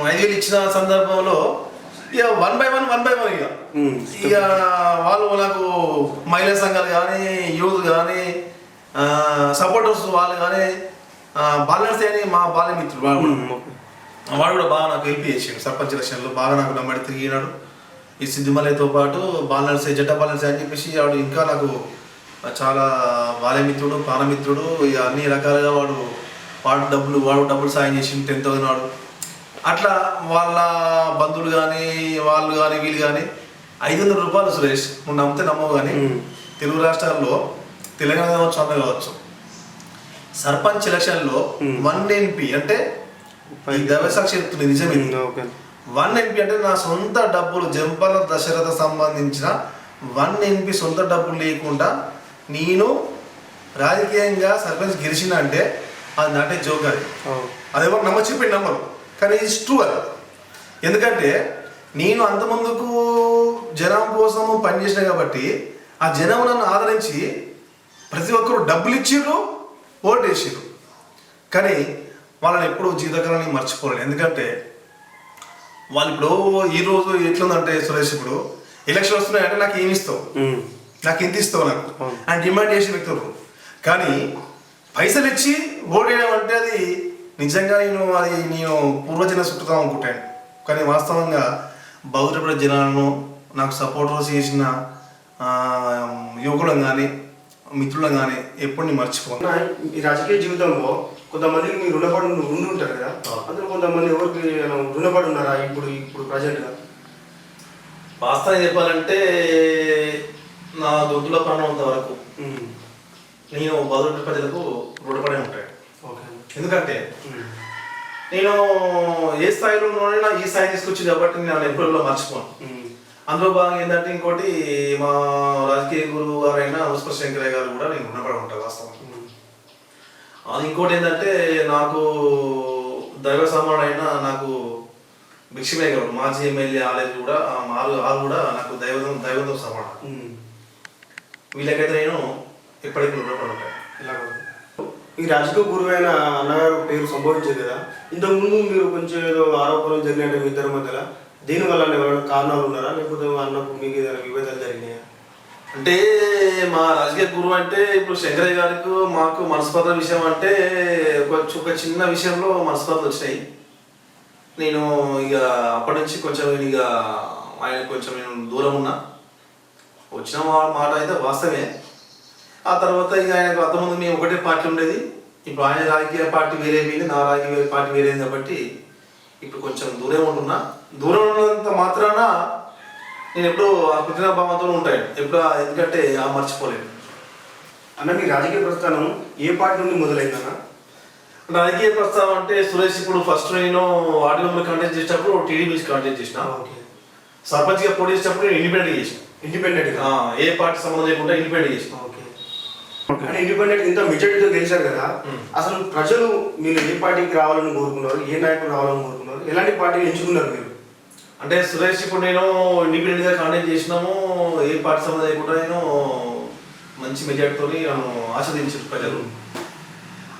5,000 ఇచ్చిన సందర్భంలో ఇక వన్ బై వన్ ఇక వాళ్ళు నాకు మహిళా సంఘాలు కానీ యూత్ కానీ సపోర్టర్స్ వాళ్ళు కానీ బాలనర్స్ అని మా బాల్యమిత్రుడు వాడు కూడా బాగా నాకు హెల్ప్ చేసాడు. సర్పంచ్ ఎలక్షన్లో బాగా నాకు నమ్మడి తిరిగినాడు. ఈ సిద్ధిమలైతో పాటు బాలనర్స్ జట్ట బాలనర్స్ అని చెప్పేసి వాడు ఇంకా నాకు చాలా బాల్యమిత్రుడు ప్రాణమిత్రుడు. ఇక అన్ని రకాలుగా వాడు డబ్బులు సాయం చేసి 10,000 వాడు. అట్లా వాళ్ళ బంధువులు కానీ వాళ్ళు కానీ వీళ్ళు కానీ 500 రూపాయలు సురేష్ నువ్వు నమ్మితే నమ్మవు కానీ తెలుగు రాష్ట్రాల్లో తెలంగాణ కావచ్చు ఆంధ్ర కావచ్చు సర్పంచ్ ఎలక్షన్లో 1 NP అంటే దైవసాక్షి చెప్తుంది నిజమే. 1 NP అంటే నా సొంత డబ్బులు జంపల దశరథ సంబంధించిన 1 NP సొంత డబ్బులు లేకుండా నేను రాజకీయంగా సర్పంచ్ గెలిచిన అంటే అది నాటే జోక్. అది ఎవరు చెప్పి నమ్మరు కానీ ఇది ట్రూ అది. ఎందుకంటే నేను అంతమందుకు జనం కోసము పనిచేసిన కాబట్టి ఆ జనం నన్ను ఆదరించి ప్రతి ఒక్కరు డబ్బులు ఇచ్చిర్రు, ఓటు వేసిర్రు. కానీ వాళ్ళని ఎప్పుడూ జీవితకాలాన్ని మర్చిపోలేదు. ఎందుకంటే వాళ్ళు ఇప్పుడు ఈరోజు ఎట్లుందంటే సురేష్ ఇప్పుడు ఎలక్షన్ వస్తున్నాయంటే నాకు ఏమి ఇస్తావు, నాకు ఎంత ఇస్తావు నాకు అవును. అని డిమాండ్ చేసిన వ్యక్తులు. కానీ పైసలు ఇచ్చి ఓడేయడం అంటే అది నిజంగా నేను పూర్వజన సుకృతం అనుకుంటాను. కానీ వాస్తవంగా బౌద్ధపడే జనాలను నాకు సపోర్ట్ చేసిన యువకులను కానీ మిత్రులను కానీ ఎప్పుడు నేను మర్చిపోను. ఈ రాజకీయ జీవితంలో కొంతమందికి మీరు ఉండి ఉంటారు కదా, అందులో కొంతమంది ఎవరికి రుణపడి ఉన్నారా ఇప్పుడు ప్రజెంట్గా? వాస్తవం చెప్పాలంటే నా దొడ్డులో ప్రాణంత వరకు నేను బౌద్ధ ప్రజలకు రుణపడి ఉంటాను. ఓకే. ఎందుకంటే నేను ఏ స్థాయిలో ఉన్నానో ఈ స్థాయి తీసుకొచ్చింది కాబట్టి నేను ఎప్పుడు మర్చిపోను. అందులో భాగంగా ఏంటంటే ఇంకోటి మా రాజకీయ గురువు గారైన ఉస్ప శంకరయ్య గారు కూడా నేను రుణపడి ఉంటాను వాస్తవం. అది ఇంకోటి ఏంటంటే నాకు దైవ సమానైన నాకు భిక్షమయ్య గారు మాజీ ఎమ్మెల్యే ఆలయం కూడా ఆరు కూడా నాకు దైవంతో సమానం. వీళ్ళకైతే నేను ఎప్పటికీ రుణపడి ఉంటాను. ఈ రాజకీయ గురువైన అన్నగారు పేరు సంభవించేది కదా, ఇంతకుముందు మీరు కొంచెం ఏదో ఆరోపణలు జరిగినట్టు మీ ఇద్దరి మధ్యలో, దీనివల్ల ఏమైనా కారణాలు ఉన్నారా, లేకపోతే అన్నకు మీకు ఏదైనా విభేదాలు జరిగినాయా? అంటే మా రాజకీయ గురువు అంటే ఇప్పుడు శంకరయ్య గారికి మాకు మనస్పర్ధ విషయం అంటే ఒక చిన్న విషయంలో మనస్పర్ధలు వచ్చినాయి. నేను ఇక అప్పటి నుంచి కొంచెం ఇక ఆయన కొంచెం నేను దూరం ఉన్నా. వచ్చిన మాట అయితే వాస్తవమే. ఆ తర్వాత ఇక ఆయనకు అంతకుముందు మేము ఒకటే పార్టీ ఉండేది. ఇప్పుడు ఆయన రాజకీయ పార్టీ వేరే పోయింది, నా రాజకీయ పార్టీ వేరే కాబట్టి ఇప్పుడు కొంచెం దూరం ఉంటున్నా. దూరం ఉన్నంత మాత్రాన నేను ఎప్పుడు ఆ కృతజ్ఞ భావంతో ఉంటాను ఎప్పుడు, ఎందుకంటే ఆ మర్చిపోలేను. అన్న మీ రాజకీయ ప్రస్థానం ఏ పార్టీ నుండి మొదలైందన్న? రాజకీయ ప్రస్థానం అంటే సురేష్ ఇప్పుడు ఫస్ట్ నేను వార్డు మెంబర్ కంటెస్ట్ చేసినప్పుడు టీడీపీ నుంచి కంటెస్ట్ చేసిన. సర్పంచ్గా పోటీ చేసినప్పుడు నేను ఇండిపెండెంట్ చేసిన. ఇండిపెండెంట్ ఏ పార్టీ సంబంధం లేకుండా ఇండిపెండెంట్ చేసిన. అంటే ఇండిపెండెంట్ ఇంత మెజారిటీతో గెలిచారు కదా, అసలు ప్రజలు మీరు ఏ పార్టీకి రావాలని కోరుకున్నారు, ఏ నాయకుడు రావాలని కోరుకున్నారు, ఎలాంటి పార్టీని ఎంచుకున్నారు మీరు? అంటే సురేష్ ఇప్పుడు నేను ఇండిపెండెంట్గా కాంటాక్ట్ చేసినాము, ఏ పార్టీ సంబంధం లేకుండా నేను మంచి మెజార్టీతో నన్ను ఆస్వాదించారు ప్రజలు.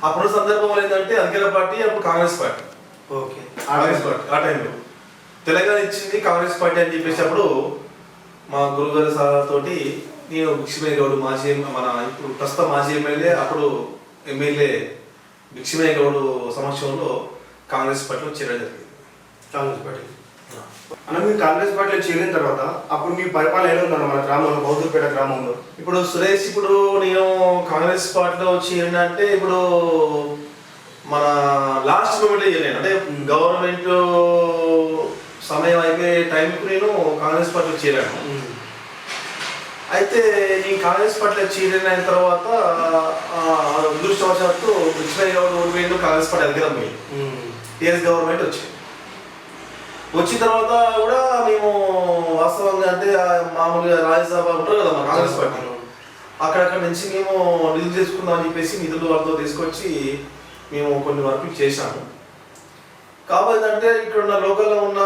అప్పుడు సందర్భంలో ఏంటంటే అధికార పార్టీ అప్పుడు Congress party. Okay. Congress party ఆ టైంలో తెలంగాణ ఇచ్చింది కాంగ్రెస్ పార్టీ అని చెప్పేసి అప్పుడు మా గురుగారి సార్ తోటి నేను భిక్షమయ్య గౌడ్ మాజీ మన ఇప్పుడు ప్రస్తుత మాజీ ఎమ్మెల్యే అప్పుడు ఎమ్మెల్యే భిక్షమయ్య గౌడ్ సమక్షంలో కాంగ్రెస్ పార్టీలో చేరడం జరిగింది. కాంగ్రెస్ పార్టీ అన్న మీరు కాంగ్రెస్ పార్టీలో చేరిన తర్వాత అప్పుడు మీ పరిపాలన ఎలా ఉందన్న మన గ్రామంలో, బౌద్ధపేట గ్రామంలో? ఇప్పుడు సురేష్ ఇప్పుడు నేను కాంగ్రెస్ పార్టీలో చేరిన అంటే ఇప్పుడు మన లాస్ట్ మూమెంట్లో చేరాను. అంటే గవర్నమెంట్ సమయం అయిపోయే టైంకి నేను కాంగ్రెస్ పార్టీలో చేరాను. అయితే నేను కాంగ్రెస్ పార్టీలో చేరిన తర్వాత అదృష్టవశాత్తు భిక్షమయ్య గౌడ్ ఓడిపోయిండు, కాంగ్రెస్ పార్టీ అధికారం పోయింది, టీఆర్ఎస్ గవర్నమెంట్ వచ్చింది. వచ్చిన తర్వాత కూడా మేము వాస్తవంగా అంటే మామూలుగా రాజ్యసభ ఉంటారు కదా మా కాంగ్రెస్ పార్టీ, అక్కడక్కడ నుంచి మేము నిధులు తీసుకుందామని చెప్పేసి నిధులు వాళ్ళతో తీసుకొచ్చి మేము కొన్ని వర్కులు చేశాము. కాబట్టి అంటే ఇక్కడ ఉన్న లోకల్లో ఉన్న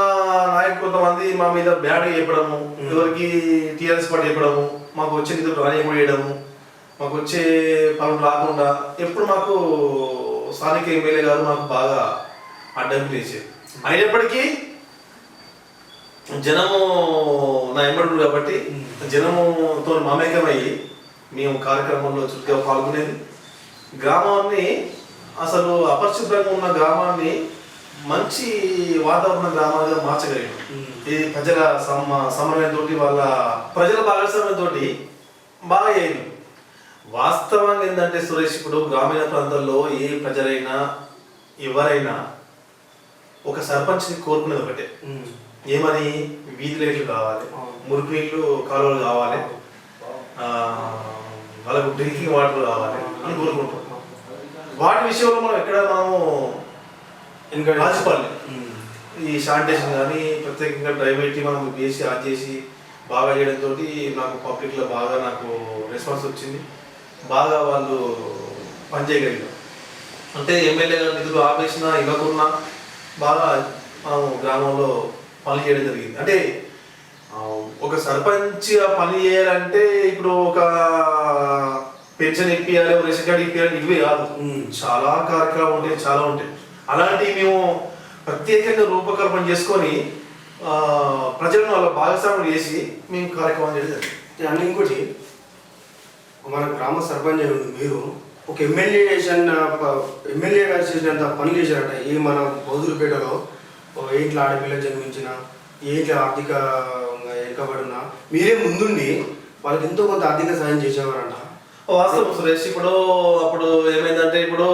నాయకులు కొంతమంది మా మీద బ్యాడ్ చెప్పడము, ఎవరికి టీఆర్ఎస్ పార్టీ చెప్పడము, మాకు వచ్చే నిధులు రానియకుండా చేయడము, మాకు వచ్చే పనులు రాకుండా ఎప్పుడు మాకు స్థానిక ఎమ్మెల్యే గారు మాకు బాగా అడ్డంకి వేసేది. అయినప్పటికీ జనము నా ఎంబడు కాబట్టి జనముతో మమేకమయ్యి మేము కార్యక్రమంలో చురుగ్గా పాల్గొనేది. గ్రామాన్ని అసలు అపరిశుభ్రంగా ఉన్న గ్రామాన్ని మంచి వాతావరణ గ్రామాలుగా మార్చగలిగాం. ఇది ప్రజల సమన్వయంతో, వాళ్ళ ప్రజల భాగస్వామ్యంతో బాగా అయ్యింది. వాస్తవంగా ఏంటంటే సురేష్ ఇప్పుడు గ్రామీణ ప్రాంతాల్లో ఏ ప్రజలైనా ఎవరైనా ఒక సర్పంచ్ని కోరుకునేది ఒకటే, ఏమని వీధి లైట్లు కావాలి, మురికి నీళ్ళు కాలువలు కావాలి, వాళ్ళకు డ్రింకింగ్ వాటర్ కావాలి అని కోరుకుంటాం. వాటి విషయంలో మనం ఎక్కడ మనము రాజపల్లి ఈ శానిటేషన్ కానీ ప్రత్యేకంగా డ్రైవేట్ మనం వేసి ఆన్ చేసి బాగా చేయడంతో నాకు పబ్లిక్లో బాగా నాకు రెస్పాన్స్ వచ్చింది, బాగా వాళ్ళు పనిచేయగలిగారు. అంటే ఎమ్మెల్యే గారు నిధులు ఆపేసినా ఇవ్వకున్నా బాగా మనం గ్రామంలో పని చేయడం జరిగింది. అంటే ఒక సర్పంచ్ పని చేయాలంటే ఇప్పుడు ఒక పెన్షన్ ఇప్పియాలి, రేషన్ కార్డు ఇప్పియాలి, ఇవే కాదు, చాలా కార్యక్రమాలు ఉంటాయి, చాలా ఉంటాయి. అలాంటివి మేము ప్రత్యేకంగా రూపకల్పన చేసుకొని ప్రజలను వాళ్ళ భాగస్వామ్యం చేసి మేము కార్యక్రమం చేయడం జరిగింది. అండ్ ఇంకోటి మన గ్రామ సర్పంచ్ అయి ఉండి మీరు ఒక ఎమ్మెల్యే గారు చేసినంత పనులు చేశారట. ఈ మన బౌదురుపేటలో ఏ ఇంట్లో ఆడపిల్ల జన్మించిన, ఏ ఇంట్లో ఆర్థిక వెనుకబడినా మీరే ముందుండి వాళ్ళకి ఎంతో కొంత ఆర్థిక సాయం చేసేవారంట. వాస్తవం సురేష్. ఇప్పుడు అప్పుడు ఏమైందంటే, ఇప్పుడు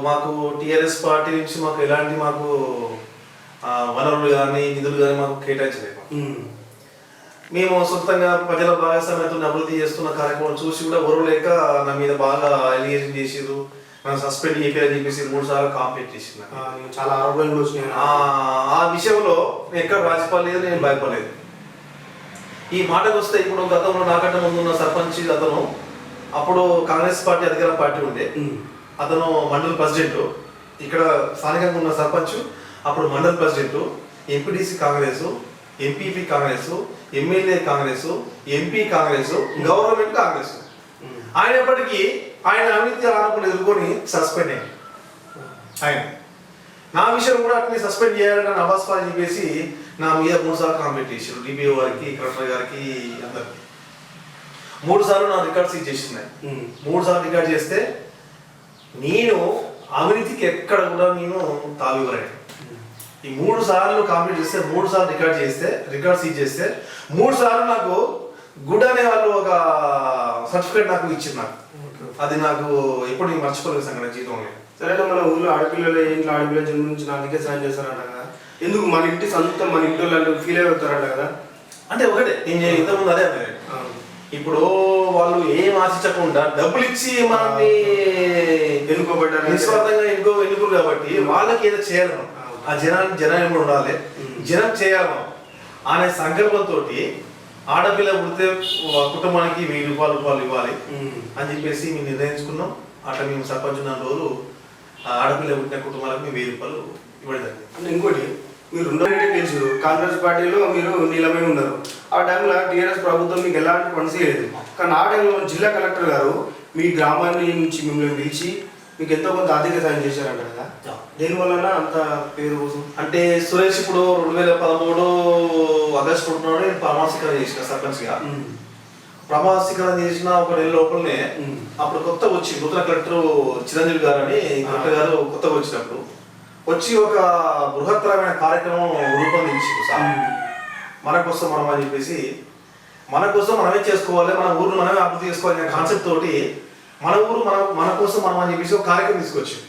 మాకు టీఆర్ఎస్ పార్టీ నుంచి మాకు ఎలాంటి వనరులు కానీ నిధులు కానీ మాకు కేటాయించలేదు. మేము సొంతంగా ప్రజల భాగస్వామ్యంతో అభివృద్ధి చేస్తున్న కార్యక్రమం చూసి కూడా ఓర్వలేక నా మీద బాగా ఎలిగేషన్ చేసిరు, నన్ను సస్పెండ్ చేయాలని చెప్పేసి 3 సార్లు కాంప్లైంట్ చేసిన. చాలా ఆరోగ్యంగా వచ్చినాయి. ఆ విషయంలో నేను ఎక్కడ రాజపడలేదు, నేను భయపడలేదు. ఈ మాటకు వస్తే, ఇప్పుడు గతంలో నాకంటే ముందున్న సర్పంచ్ అతను అప్పుడు కాంగ్రెస్ పార్టీ అధికార పార్టీ ఉండే, అతను మండల ప్రెసిడెంట్. ఇక్కడ స్థానికంగా ఉన్న సర్పంచ్ అప్పుడు మండల president, MPTC Congress, MPP Congress, MLA Congress, MP Congress, government Congress. ఆయన ఎప్పటికీ ఆయన అవినీతి ఆరోపణలు ఎదుర్కొని సస్పెండ్ అయ్యింది. ఆయన నా విషయం కూడా అట్లా సస్పెండ్ చేయాలని అబాస్పాలు చెప్పేసి నా మీద 3 సార్లు కాంప్లైంట్ చేశారు. డిపిఓ గారికి, కలెక్టర్ గారికి, అందరికి 3 సార్లు నా రికార్డ్ సీజ్ చేస్తున్నాయి. 3 సార్లు రికార్డ్ చేస్తే నేను అవినీతికి ఎక్కడ కూడా నేను తావివ్వలేను. ఈ 3 సార్లు కంప్లీట్ చేస్తే, 3 సార్లు రికార్డ్ సీజ్ చేస్తే 3 సార్లు నాకు గుడ్ అనే వాళ్ళు ఒక సర్టిఫికేట్ నాకు ఇచ్చింది. నాకు అది నాకు ఎప్పుడు నేను మర్చిపోలేదు సంగతి జీవితంలో. సరే, మన ఊళ్ళో ఆడపిల్లలు ఇంట్లో ఆడపిల్ల జన్మించిన అందుకే సాయం చేస్తారంట కదా. ఎందుకు మన ఇంటి సొంతం మన ఇంటి వాళ్ళు ఫీల్ అవుతారంట కదా. అంటే ఒకటే నేను ఇంతకుముందు అదే అన్నాను. ఇప్పుడు వాళ్ళు ఏం ఆశించకుండా డబ్బులు ఇచ్చి మనల్ని ఎన్నుకోబడ్డారు, నిస్వార్థంగా ఎన్నుకోరు కాబట్టి వాళ్ళకి ఏదో చేయాలి. ఆ జనం కూడా ఉండాలి, జనం చేయాలి అనే సంకల్పంతో ఆడపిల్ల పుడితే కుటుంబానికి 1000 రూపాయలు ఇవ్వాలి అని చెప్పేసి మేము నిర్ణయించుకున్నాం. అట్లా మేము సర్పంచ్ ఉన్న రోజు ఆడపిల్ల పుట్టిన కుటుంబాలకు మేము 1000 రూపాయలు ఇవ్వడం జరిగింది. అంటే ఇంకోటి, మీరు 2 గెలిచారు, కాంగ్రెస్ పార్టీలో మీరు నీలమై ఉన్నారు. ఆ టైంలో టీఆర్ఎస్ ప్రభుత్వం మీకు ఎలాంటి పని చేయలేదు. కానీ ఆ టైంలో జిల్లా కలెక్టర్ గారు మీ గ్రామాన్ని నుంచి మిమ్మల్ని పిలిచి మీకు ఎంతో కొంత ఆర్థిక సాయం చేశారంట కదా. దేనివల్ల అంత పేరు కోసం? అంటే సురేష్, ఇప్పుడు 2013 ఆగస్టు 1 నేను ప్రమాణస్వీకారం చేసిన సర్పంచ్గా. ప్రమాణస్వీకారం చేసిన 1 నెల లోపలనే అప్పుడు కొత్త వచ్చి నూతన కలెక్టర్ చిరంజీవి గారు అని కలెక్టర్ గారు కొత్తగా వచ్చినప్పుడు వచ్చి ఒక బృహత్తరమైన కార్యక్రమం రూపొందించారు. సార్, మన కోసం మనం అని చెప్పేసి, మన కోసం మనమే చేసుకోవాలి, మన ఊరిని మనమే అభివృద్ధి చేసుకోవాలి అనే కాన్సెప్ట్ తోటి మన ఊరు మన కోసం మనం అని చెప్పేసి ఒక కార్యక్రమం తీసుకొచ్చింది.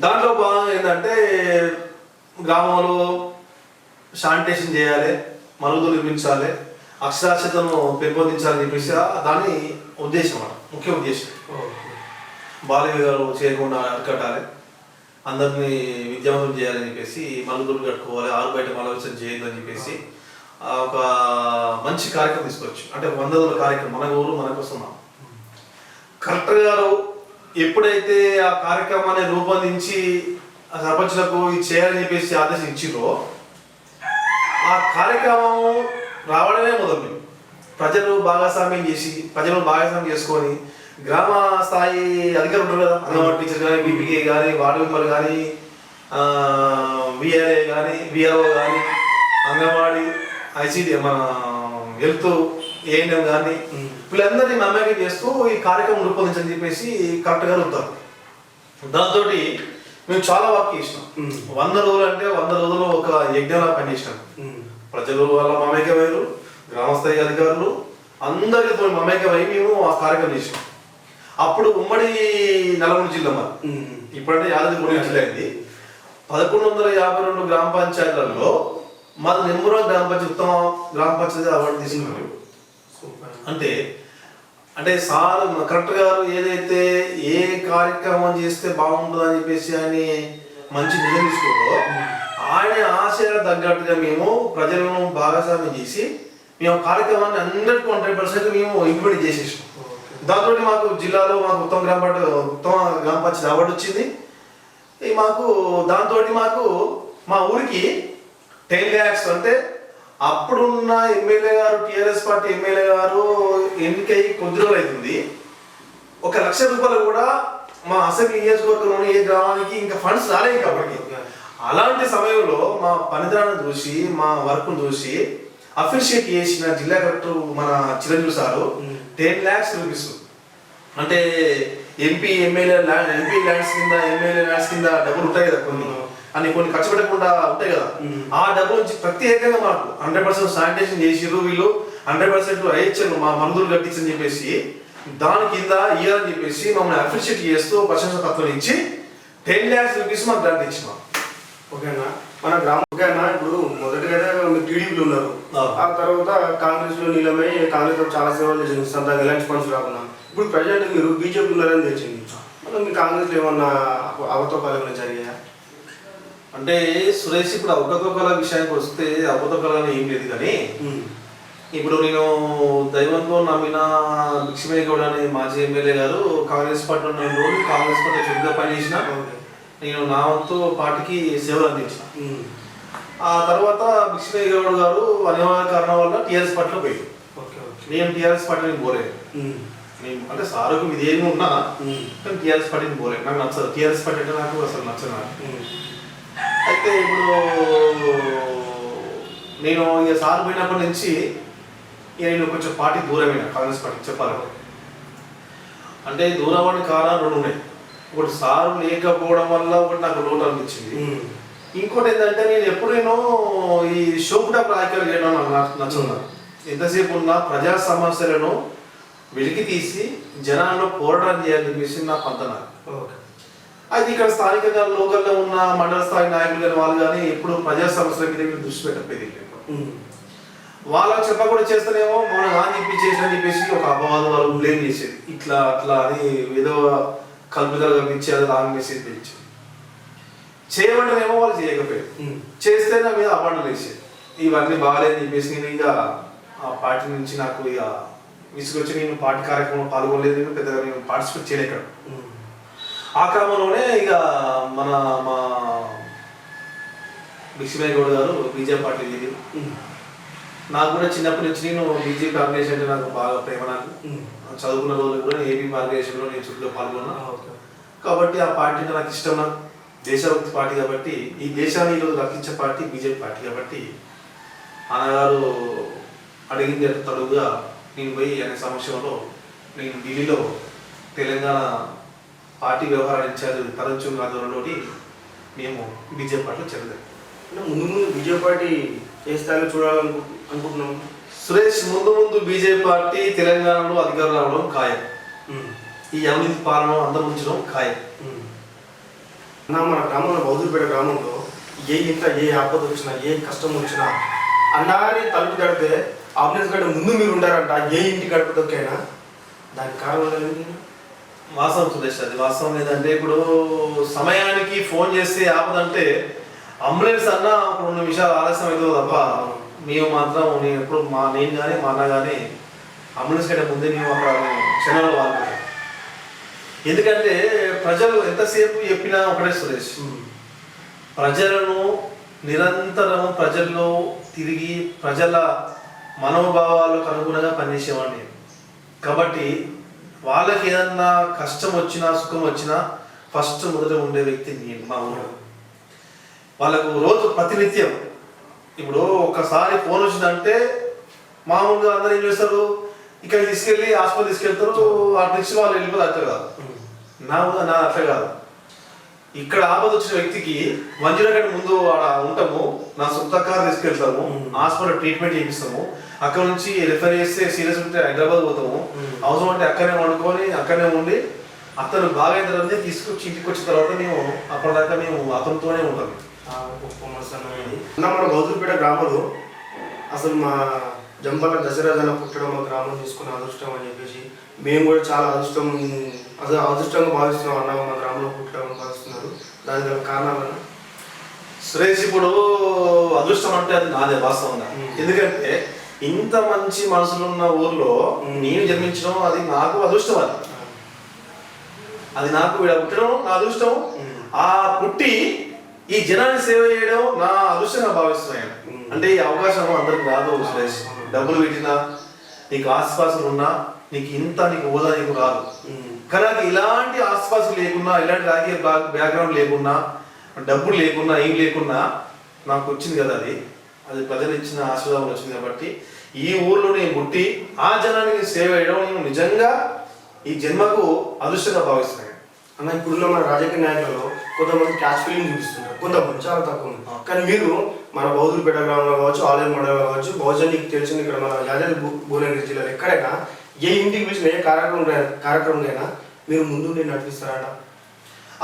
దాంట్లో భాగంగా ఏంటంటే గ్రామంలో శానిటేషన్ చేయాలి, మరుగుదొడ్లు నిర్మించాలి, అక్షరాస్యతను పెంపొందించాలని చెప్పేసి దాని ఉద్దేశం, ముఖ్య ఉద్దేశం. బాల్య వివాహాలు చేయకుండా అరికట్టాలి, అందరినీ విద్యావంతం చేయాలని చెప్పేసి, మరుగుదొడ్లు కట్టుకోవాలి, ఆరు బయట మలవిసర్జన చేయొద్దని చెప్పేసి ఒక మంచి కార్యక్రమం తీసుకొచ్చు. అంటే 100 రోజుల కార్యక్రమం, మన ఊరు మన కోసం. కలెక్టర్ గారు ఎప్పుడైతే ఆ కార్యక్రమాన్ని రూపొందించి ఆ సర్పంచులకు ఇది చేయాలని చెప్పేసి ఆదేశం ఇచ్చిరో, ఆ కార్యక్రమం రావడమే మొదలు ప్రజలు భాగస్వామ్యం చేసుకొని గ్రామ స్థాయి అధికారులు ఉంటారు కదా, అంగన్వాడీ టీచర్ కానీ, బీపీకే కానీ, వార్డు మెంబర్ కానీ, విఆర్ఏ కానీ, విఆర్ఓ కానీ, అంగన్వాడీ, ఐసీడీ, మన హెల్త్ ఏఎన్ఎం కానీ, వీళ్ళందరినీ మమ్మకం చేస్తూ ఈ కార్యక్రమం రూపొందించని చెప్పేసి కరెక్ట్ గారు ఉంటారు. దాంతో మేము చాలా వర్క్ చేసినాం. 100 రోజులు అంటే 100 రోజులు ఒక యజ్ఞంలా పనిచేసినాం. ప్రజలు వాళ్ళ మమేకమయ్యారు, గ్రామస్థాయి అధికారులు అందరితో మమేకమై మేము ఆ కార్యక్రమం చేసినాం. అప్పుడు ఉమ్మడి నల్గొండ జిల్లా మాది, ఇప్పుడంటే యాదాద్రి జిల్లా అయింది. 1152 గ్రామ పంచాయతీలలో మాది నెంబర్ 1 గ్రామ పంచాయతీ, ఉత్తమ గ్రామ పంచాయతీ అవార్డు తీసుకున్నాం. అంటే సార్ కలెక్టర్ గారు ఏదైతే ఏ కార్యక్రమం చేస్తే బాగుంటుందని చెప్పేసి ఆయన మంచి నిర్ణయం తీసుకోవో, ఆయన ఆశయాలకు తగ్గట్టుగా మేము ప్రజలను భాగస్వామ్యం చేసి మేము కార్యక్రమాన్ని 100% మేము ఇంప్లిమెంట్ చేసేసాం. దాంతో మాకు జిల్లాలో మాకు ఉత్తమ గ్రామ పంచాయతీ అవార్డు వచ్చింది. మాకు దాంతో మాకు మా ఊరికి 10 lakhs, అంటే అప్పుడున్న ఎమ్మెల్యే గారు, టీఆర్ఎస్ పార్టీ ఎమ్మెల్యే గారు ఎన్నికై కొద్ది రోజులు అవుతుంది, 1 లక్ష రూపాయలు కూడా మా అసెంబ్లీ నియోజకవర్గంలోని ఏ గ్రామానికి ఇంకా ఫండ్స్ రాలేదు. కాబట్టి అలాంటి సమయంలో మా పనితనాన్ని చూసి, మా వర్క్ను చూసి అఫిషియేట్ చేసిన జిల్లా కలెక్టర్ మన చిరంజీవి సారు 10 lakhs రూపీస్ అంటే ఎంపీ ల్యాండ్స్ కింద ఎమ్మెల్యే ల్యాండ్స్ కింద డబ్బులు ఉంటాయి కదా కొన్ని ఖర్చు పెట్టకుండా ఉంటాయి కదా ఆ డబ్బుల నుంచి ప్రత్యేకంగా మాకు 100% శానిటేషన్ చేసిర్రు వీళ్ళు 100% ఐహెచ్ఎల్ మా మందులు కట్టించని చెప్పేసి దాని కింద ఇయ్యాలని చెప్పేసి మమ్మల్ని అప్రిషియేట్ చేస్తూ ప్రశంస పత్రం ఇచ్చి 10 lakhs రూపీస్ మాకు గ్రాంట్ ఇచ్చినాం. ఓకేనా మన గ్రామం ఓకేనా ఇప్పుడు మొదటిగా మీరు టీడీపీలో ఉన్నారు, ఆ తర్వాత కాంగ్రెస్ లో నీలమై కాంగ్రెస్ లో చాలా సేవలు చేసింది సొంతంగా ఎలాంటి ఫండ్స్ రాకుండా. ఇప్పుడు ప్రజెంట్ మీరు బీజేపీ ఉన్నారని తెలిసింది, మళ్ళీ మీ కాంగ్రెస్ లో ఏమన్నా అవతోపాలు ఏమైనా జరిగాయా? అంటే సురేష్ ఇప్పుడు అవకతవకల విషయానికి వస్తే అవకతవకలని ఏం లేదు కానీ ఇప్పుడు నేను దైవంతో నమ్మిన భిక్షమయ్య గౌడ్ అనే మాజీ ఎమ్మెల్యే గారు కాంగ్రెస్ పార్టీలో ఉన్న రోజు కాంగ్రెస్ పార్టీ చురుగ్గా పనిచేసిన నేను నా వంతు పార్టీకి సేవలు అందించిన. ఆ తర్వాత భిక్షమయ్య గౌడ్ గారు అనివార్య కారణం వల్ల టీఆర్ఎస్ పార్టీలో పోయి నేను టీఆర్ఎస్ పార్టీని పోలేదు. నేను అంటే సారుకు ఇది ఏమి ఉన్నా కానీ టీఆర్ఎస్ పార్టీని పోలేదు, నాకు నచ్చదు. టీఆర్ఎస్ పార్టీ అంటే నాకు అసలు నచ్చదు. అయితే ఇప్పుడు నేను ఇక సార్ పోయినప్పటి నుంచి నేను కొంచెం పార్టీ దూరమైన కాంగ్రెస్ పార్టీ చెప్పాలి అంటే దూరం అవ్వని కారణాలు 2 ఉన్నాయి. ఒకటి సారు లేకపోవడం వల్ల ఒకటి నాకు లోటు అనిపించింది, ఇంకోటి ఏంటంటే నేను ఎప్పుడైనా ఈ షోకుట రాజకీయాలు చేయడం నాకు నచ్చదు. ఎంతసేపు ఉన్న ప్రజా సమస్యలను వెలికి తీసి జనాల్లో పోరాటం చేయాలని చెప్పేసి నా పంతన. అది ఇక్కడ స్థానికంగా లోకల్లో ఉన్న మండల స్థాయి నాయకులు కానీ వాళ్ళు కానీ ఎప్పుడు ప్రజా సమస్యల మీద దృష్టి పెట్టకపోయింది. వాళ్ళకి చెప్పకుండా చేస్తేనేమో మనం అని చెప్పి చేసిన చెప్పేసి ఒక అపవాదం వాళ్ళు బ్లేమ్ చేసేది, ఇట్లా అట్లా అని ఏదో కల్పితాలు కల్పించి అది రాంగ్ మెసేజ్ తెచ్చేది. చేయమంటేనేమో వాళ్ళు చేయకపోయారు, చేస్తే నా మీద అపాండలు వేసేది. ఇవన్నీ బాగాలేదని చెప్పేసి నేను ఇక ఆ పార్టీ నుంచి నాకు ఇక విసుగొచ్చి నేను పార్టీ కార్యక్రమంలో పాల్గొనలేదు, నేను పెద్దగా నేను పార్టిసిపేట్ చేయలేక ఆ క్రమంలోనే ఇక మా భిక్షమయ్య గౌడ్ గారు బీజేపీ పార్టీ లేదు. నాకు కూడా చిన్నప్పటి నుంచి నేను బీజేపీ ఆర్గనైజేషన్ అంటే నాకు బాగా ప్రేమ. నాకు చదువుకున్న రోజులు కూడా ఏపీ ఆర్గనైజేషన్లో నేను చుట్టూ పాల్గొన్నా కాబట్టి ఆ పార్టీ నాకు ఇష్టం. నాకు దేశభక్తి పార్టీ కాబట్టి ఈ దేశాన్ని ఈరోజు రక్షించే పార్టీ బీజేపీ పార్టీ కాబట్టి అన్నగారు అడిగింది తడుగుగా నేను పోయి అనే సమక్షంలో నేను ఢిల్లీలో తెలంగాణ పార్టీ వ్యవహారాల ఇన్ఛార్జ్ తరుణ్ ఆధ్వర్యంలో మేము బీజేపీ పార్టీలో చేరలేదు. ముందు బీజేపీ పార్టీ ఏ స్థాయిలో చూడాలనుకుంటున్నాం సురేష్? ముందు బీజేపీ పార్టీ తెలంగాణలో అధికారం రావడం ఖాయం, ఈ అవినీతి పాలన అంతరించడం ఖాయం. మన గ్రామంలో బౌద్ధుపేట గ్రామంలో ఏ ఆపద వచ్చినా ఏ కష్టం వచ్చినా అన్నాని తలుపు గడితే ఆంబులెన్స్ కంటే ముందు మీరు ఉంటారంట ఏ ఇంటి గడప దొక్కైనా. దానికి కారణం వాస్తవం సురేష్, అది వాస్తవం. ఏంటంటే ఇప్పుడు సమయానికి ఫోన్ చేస్తే ఆపదంటే అంబులెన్స్ అన్నా ఒక 2 నిమిషాలు ఆలస్యం అవుతుందో తప్ప మేము మాత్రం నేను ఎప్పుడు నేను కానీ మా అన్న కానీ అంబులెన్స్ కంటే ముందే మేము అక్కడ క్షణంలో వాడుకుంటాం. ఎందుకంటే ప్రజలు ఎంతసేపు చెప్పినా ఒకటే సురేష్, ప్రజలను నిరంతరం ప్రజల్లో తిరిగి ప్రజల మనోభావాలకు అనుగుణంగా పనిచేసేవాడిని. కాబట్టి వాళ్ళకి ఏదన్నా కష్టం వచ్చినా సుఖం వచ్చినా ఫస్ట్ మొదట ఉండే వ్యక్తి నేను మా ఊళ్ళో. వాళ్ళకు రోజు ప్రతినిత్యం ఇప్పుడు ఒకసారి ఫోన్ వచ్చిందంటే మామూలుగా అందరూ ఏం చేస్తారు, ఇక్కడ తీసుకెళ్ళి హాస్పిటల్ తీసుకెళ్తారు, అటు నుంచి వాళ్ళు వెళ్ళిపోతే అట్లా కాదు. నా అట్లా కాదు. ఇక్కడ ఆపద వచ్చిన వ్యక్తికి 1 కంటే ముందు ఉంటాము, నా సొంత కారు తీసుకెళ్తాము, హాస్పిటల్ ట్రీట్మెంట్ చేపిస్తాము, అక్కడ నుంచి రిఫర్ చేస్తే సీరియస్ ఉంటే హైదరాబాద్ పోతాము, అవసరం అంటే అక్కడనే వండుకొని అక్కడనే ఉండి అతను బాగైన తర్వాత తీసుకొచ్చి ఇంటికి వచ్చిన తర్వాత మేము అప్పటిదాకా మేము అతనితోనే ఉంటాము. మన బౌద్ధపేట గ్రామంలో అసలు మా జంపాల దశరాజన పుట్టడం మా గ్రామం తీసుకున్న అదృష్టం అని చెప్పేసి మేము కూడా చాలా అదృష్టంగా భావిస్తున్నాం. అన్న మా గ్రామంలో పుట్టడం భావిస్తున్నారు. దానికి గల కారణాలను సురేష్, ఇప్పుడు అదృష్టం అంటే అది నాదే వాస్తవంగా. ఎందుకంటే ఇంత మంచి మనసులు ఉన్న ఊర్లో నేను జన్మించడం అది నాకు అదృష్టం. అది నాకు పుట్టడం నా అదృష్టం. ఆ పుట్టి ఈ జనాన్ని సేవ చేయడం నా అదృష్టంగా భావిస్తున్నాను. అంటే ఈ అవకాశం అందరికి రాదు సురేష్. డబ్బులు పెట్టినా నీకు ఆస్పాసులు ఉన్నా నీకు హోదా నీకు రాదు. కానీ నాకు ఇలాంటి ఆస్పాసులు లేకున్నా, ఇలాంటి రాజకీయ బ్యాక్గ్రౌండ్ లేకున్నా, డబ్బులు లేకున్నా, ఏం లేకున్నా నాకు వచ్చింది కదా అది. అది ప్రజలు ఇచ్చిన ఆశీర్వాదం వచ్చింది కాబట్టి ఈ ఊర్లో నేను పుట్టి ఆ జనానికి సేవ చేయడం నేను నిజంగా ఈ జన్మకు అదృష్టంగా భావిస్తున్నాను. అన్న ఇప్పుడున్న మన రాజకీయ నాయకులలో కొంతమంది క్యాష్ ఫీలింగ్ చూపిస్తుంటారు, కొంతమంది చాలా తక్కువ ఉంది. కానీ మీరు మన బౌద్ధులపేట గ్రామంలో కావచ్చు, ఆలయం మండలంలో కావచ్చు, బహుశా నీకు తెలిసిన ఇక్కడ మన యాదాద్రి భువనగిరి జిల్లాలో ఎక్కడైనా ఏ ఇంటికి పిలిచిన ఏ కార్యక్రమంకైనా మీరు ముందు నడిపిస్తారట.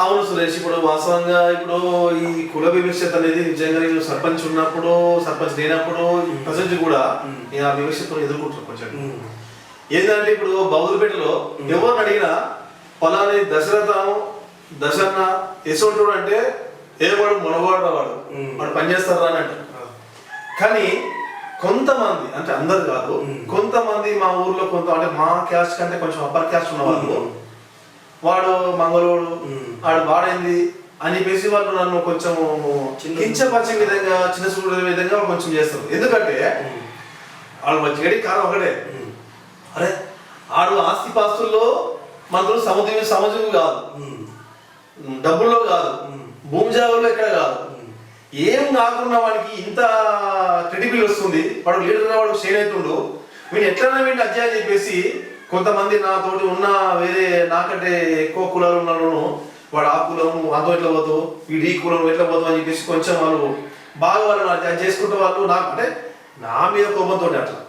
అవును సురేష్, ఇప్పుడు వాస్తవంగా ఇప్పుడు ఈ కుల వివక్షత అనేది నిజంగా నేను సర్పంచ్ ఉన్నప్పుడు, సర్పంచ్ లేనప్పుడు ప్రజెంట్ కూడా నేను ఆ వివక్షతను ఎదుర్కొంటున్నాను కొంచెం. ఏంటంటే ఇప్పుడు బౌద్ధపేటలో ఎవరిని అడిగినా పలాని దశన్న యశవంతుడు అంటే ఏవాడు మనవాడు వాడు పనిచేస్తారా అని అంటారు. కానీ కొంతమంది, అంటే అందరు కాదు, కొంతమంది మా ఊర్లో కొంత అంటే మా క్యాస్ట్ కంటే కొంచెం అప్పర్ క్యాస్ట్ ఉన్న వాళ్ళు వాడు మంగళోడు వాడు వాడైంది అని చెప్పేసి వాళ్ళు నన్ను కొంచెం కించపరిచే విధంగా, చిన్న చూడే విధంగా కొంచెం చేస్తారు. ఎందుకంటే వాళ్ళు చేయడం కారణం ఒకటే, అరే ఆడు ఆస్తి పాస్తుల్లో మనతో సముద్రం కాదు, డబ్బుల్లో కాదు, భూమి జాగుల్లో ఎక్కడ కాదు, ఏం కాకుండా వాడికి ఇంత క్రెడిబిలిటీ వస్తుంది, వాడు లీడర్ వాడు షేర్ అవుతుండు, వీడు ఎట్లన్నా వీడిని అధ్యాయం చెప్పేసి కొంతమంది నాతోటి ఉన్న వేరే నాకంటే ఎక్కువ కులాలు ఉన్నాను, వాడు ఆ కులం అంతో ఎట్లా పోతావు, వీడు ఈ కులం ఎట్లా పోతావు అని చెప్పేసి కొంచెం వాళ్ళు బాగా వాళ్ళు అది చేసుకుంటే వాళ్ళు నాకు అంటే నా మీద కోపంతో అట్లా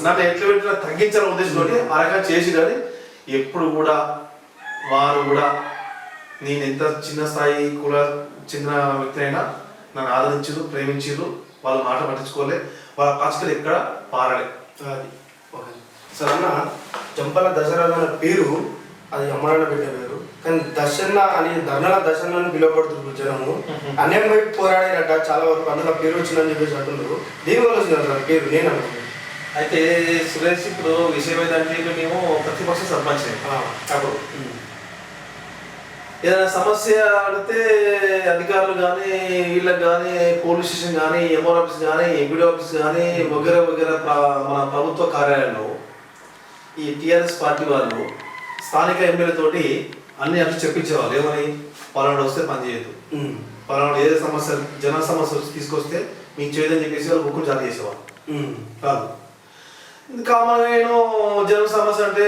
నన్ను ఎట్లా పెట్టినా తగ్గించాలని ఉద్దేశంతో ఆ రకంగా చేసి. కానీ ఎప్పుడు కూడా వారు కూడా నేను ఎంత చిన్న స్థాయి కుల చిన్న వ్యక్తి అయినా నన్ను ఆదరించారు, ప్రేమించారు, వాళ్ళ మాట పట్టించుకోలే, వాళ్ళ పాచికలు ఎక్కడ పారలే. అది సార్ అన్న జంపల దసరా అన్న పేరు అది అమ్మనాన్న పెట్టే పేరు, కానీ దర్శన అని ధర్నాల దర్శన అని పిలువబడుతున్నారు జనము. అన్యాయం వైపు పోరాడేట చాలా వరకు అందులో పేరు వచ్చిందని చెప్పేసి అంటున్నారు. దీనివల్ల వచ్చింది సార్ పేరు నేను అనుకుంటున్నాను. అయితే సురేష్ ఇప్పుడు విషయం ఏంటంటే మేము ప్రతిపక్ష సర్పంచ్ అప్పుడు ఏదైనా సమస్య అడిగితే అధికారులు కానీ వీళ్ళకి కానీ పోలీస్ స్టేషన్ కానీ ఎంఆర్ ఆఫీస్ కానీ ఎంపీడీ ఆఫీస్ కానీ వగేరా వగేరా మన ప్రభుత్వ కార్యాలయంలో ఈ టీఆర్ఎస్ పార్టీ వాళ్ళు స్థానిక ఎమ్మెల్యే తోటి అన్ని అట్లా చెప్పించేవాళ్ళు. ఏమని పలానాడు వస్తే పని చేయదు, పలానాడు ఏ సమస్య జన సమస్య తీసుకొస్తే మీకు చేయదని చెప్పేసి వాళ్ళు బుక్కులు జారీ చేసేవాళ్ళు కాదు. కామన్ నేను జన సమస్య అంటే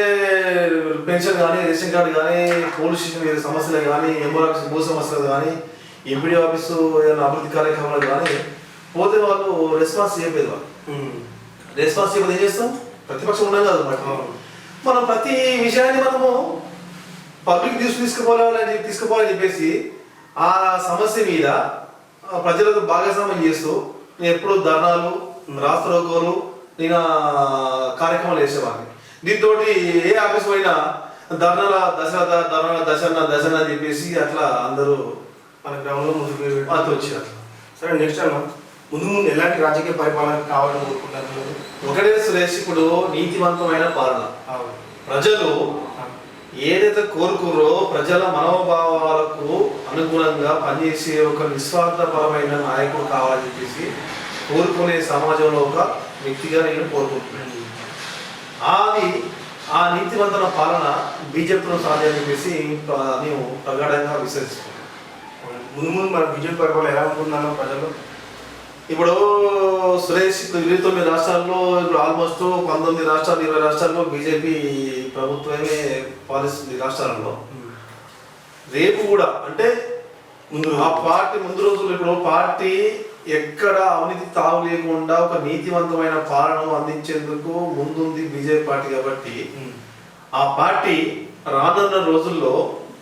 పెన్షన్ కానీ, రేషన్ కార్డు కానీ, పోలీస్ స్టేషన్ సమస్యలు కానీ, ఎంఆర్ ఆఫీస్ భూ సమస్యలు కానీ, ఎంపీడీ ఆఫీసు ఏదైనా అభివృద్ధి కార్యక్రమాలు కానీ పోతే వాళ్ళు రెస్పాన్స్ చేయలేదు. వాళ్ళు రెస్పాన్స్ చేయకపోతే ఏం చేస్తాం, ప్రతిపక్షం ఉండదు కదా అన్నమాట. మనం ప్రతి విషయాన్ని మనము పబ్లిక్ తీసుకుపోవాలని చెప్పేసి ఆ సమస్య మీద ప్రజలతో భాగస్వామ్యం చేస్తూ నేను ఎప్పుడు ధర్నాలు, రాస్తారోకోలు, నేను కార్యక్రమాలు చేసేవాడిని. దీంతో ఏ ఆఫీస్ పోయినా ధర్నాల దశన్న అని చెప్పేసి అట్లా అందరూ మన గ్రామంలో ముందుకు అంత వచ్చారు. సరే నెక్స్ట్ అన్న ముందు ఎలాంటి రాజకీయ పరిపాలన కావాలని కోరుకుంటున్నారు? ఒకటే సురేష్, ఇప్పుడు నీతివంతమైన పాలన, ప్రజలు ఏదైతే కోరుకురో ప్రజల మనోభావాలకు అనుగుణంగా పనిచేసే ఒక నిస్వార్థపరమైన నాయకుడు కావాలని చెప్పేసి కోరుకునే సమాజంలో ఒక వ్యక్తిగా నేను కోరుకుంటున్నాను. అది ఆ నీతివంతమైన పాలన బీజేపీలో సాధ్యం చెప్పేసి నేను ప్రగాఢంగా విశ్వసిస్తున్నాను. ముందు మన బీజేపీ పరిపాలన ఎలా ఉంటుందన్న ప్రజలు? ఇప్పుడు సురేష్ 29 రాష్ట్రాల్లో ఇప్పుడు ఆల్మోస్ట్ 19 రాష్ట్రాలు 20 రాష్ట్రాల్లో బీజేపీ ప్రభుత్వమే పాలిస్తుంది రాష్ట్రాలలో. రేపు కూడా అంటే ఆ పార్టీ ముందు రోజులు ఇప్పుడు పార్టీ ఎక్కడ అవినీతి తావు లేకుండా ఒక నీతివంతమైన పాలన అందించేందుకు ముందుంది బీజేపీ పార్టీ. కాబట్టి ఆ పార్టీ రానున్న రోజుల్లో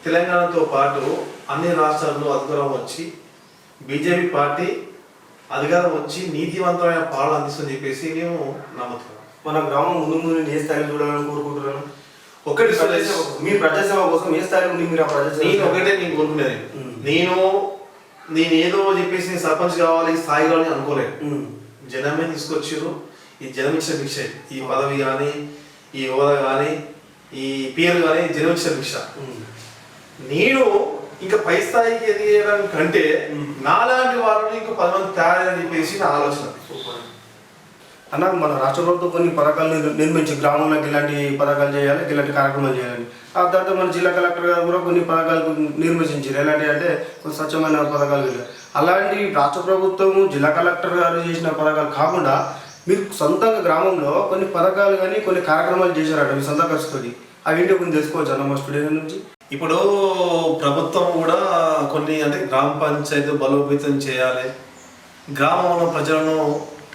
తెలంగాణతో పాటు అన్ని రాష్ట్రాల్లో అధికారం వచ్చి బీజేపీ పార్టీ అధికారం వచ్చి నీతివంతమైన పాలన అందిస్తుందని చెప్పేసి మేము నమ్ముతున్నాం. మన గ్రామం ముందు ఏ స్థాయిలో చూడాలని కోరుకుంటున్నాను? ఒకటి మీ ప్రజాసేవ కోసం ఏ స్థాయిలో ఉండి మీరు ఆ ప్రజాసేవ? నేను ఒకటే నేను కోరుకునేది, నేను ఏదో చెప్పేసి నేను సర్పంచ్ కావాలి, ఈ స్థాయి కావాలని అనుకోలేదు. జనమే తీసుకొచ్చారు, ఈ జనం ఇచ్చిన భిక్ష, ఈ పదవి కానీ, ఈ హోదా కానీ, ఈ పేరు కానీ జనం ఇచ్చిన భిక్ష. నేను ఇంకా పై స్థాయికి ఎదిగేయడం కంటే నాలాంటి వాళ్ళని ఇంకా 10 మంది తయారని చెప్పేసి నా ఆలోచన. అన్న మన రాష్ట్ర ప్రభుత్వం కొన్ని పథకాలు నిర్మించి గ్రామంలోకి ఇలాంటి పథకాలు చేయాలి, ఇలాంటి కార్యక్రమాలు చేయాలి. ఆ తర్వాత మన జిల్లా కలెక్టర్ గారు కూడా కొన్ని పథకాలు నిర్మించారు. ఎలాంటి అంటే స్వచ్ఛమైన పథకాలు. అలాంటి రాష్ట్ర ప్రభుత్వము జిల్లా కలెక్టర్ గారు చేసిన పథకాలు కాకుండా మీరు సొంతంగా గ్రామంలో కొన్ని పథకాలు కానీ కొన్ని కార్యక్రమాలు చేశారట మీ సొంత ఖర్చుతోటి. అవి కొంచెం తెలుసుకోవచ్చు అన్న మా స్టూడియో నుంచి. ఇప్పుడు ప్రభుత్వం కూడా కొన్ని అంటే గ్రామ పంచాయతీ బలోపేతం చేయాలి, గ్రామంలో ప్రజలను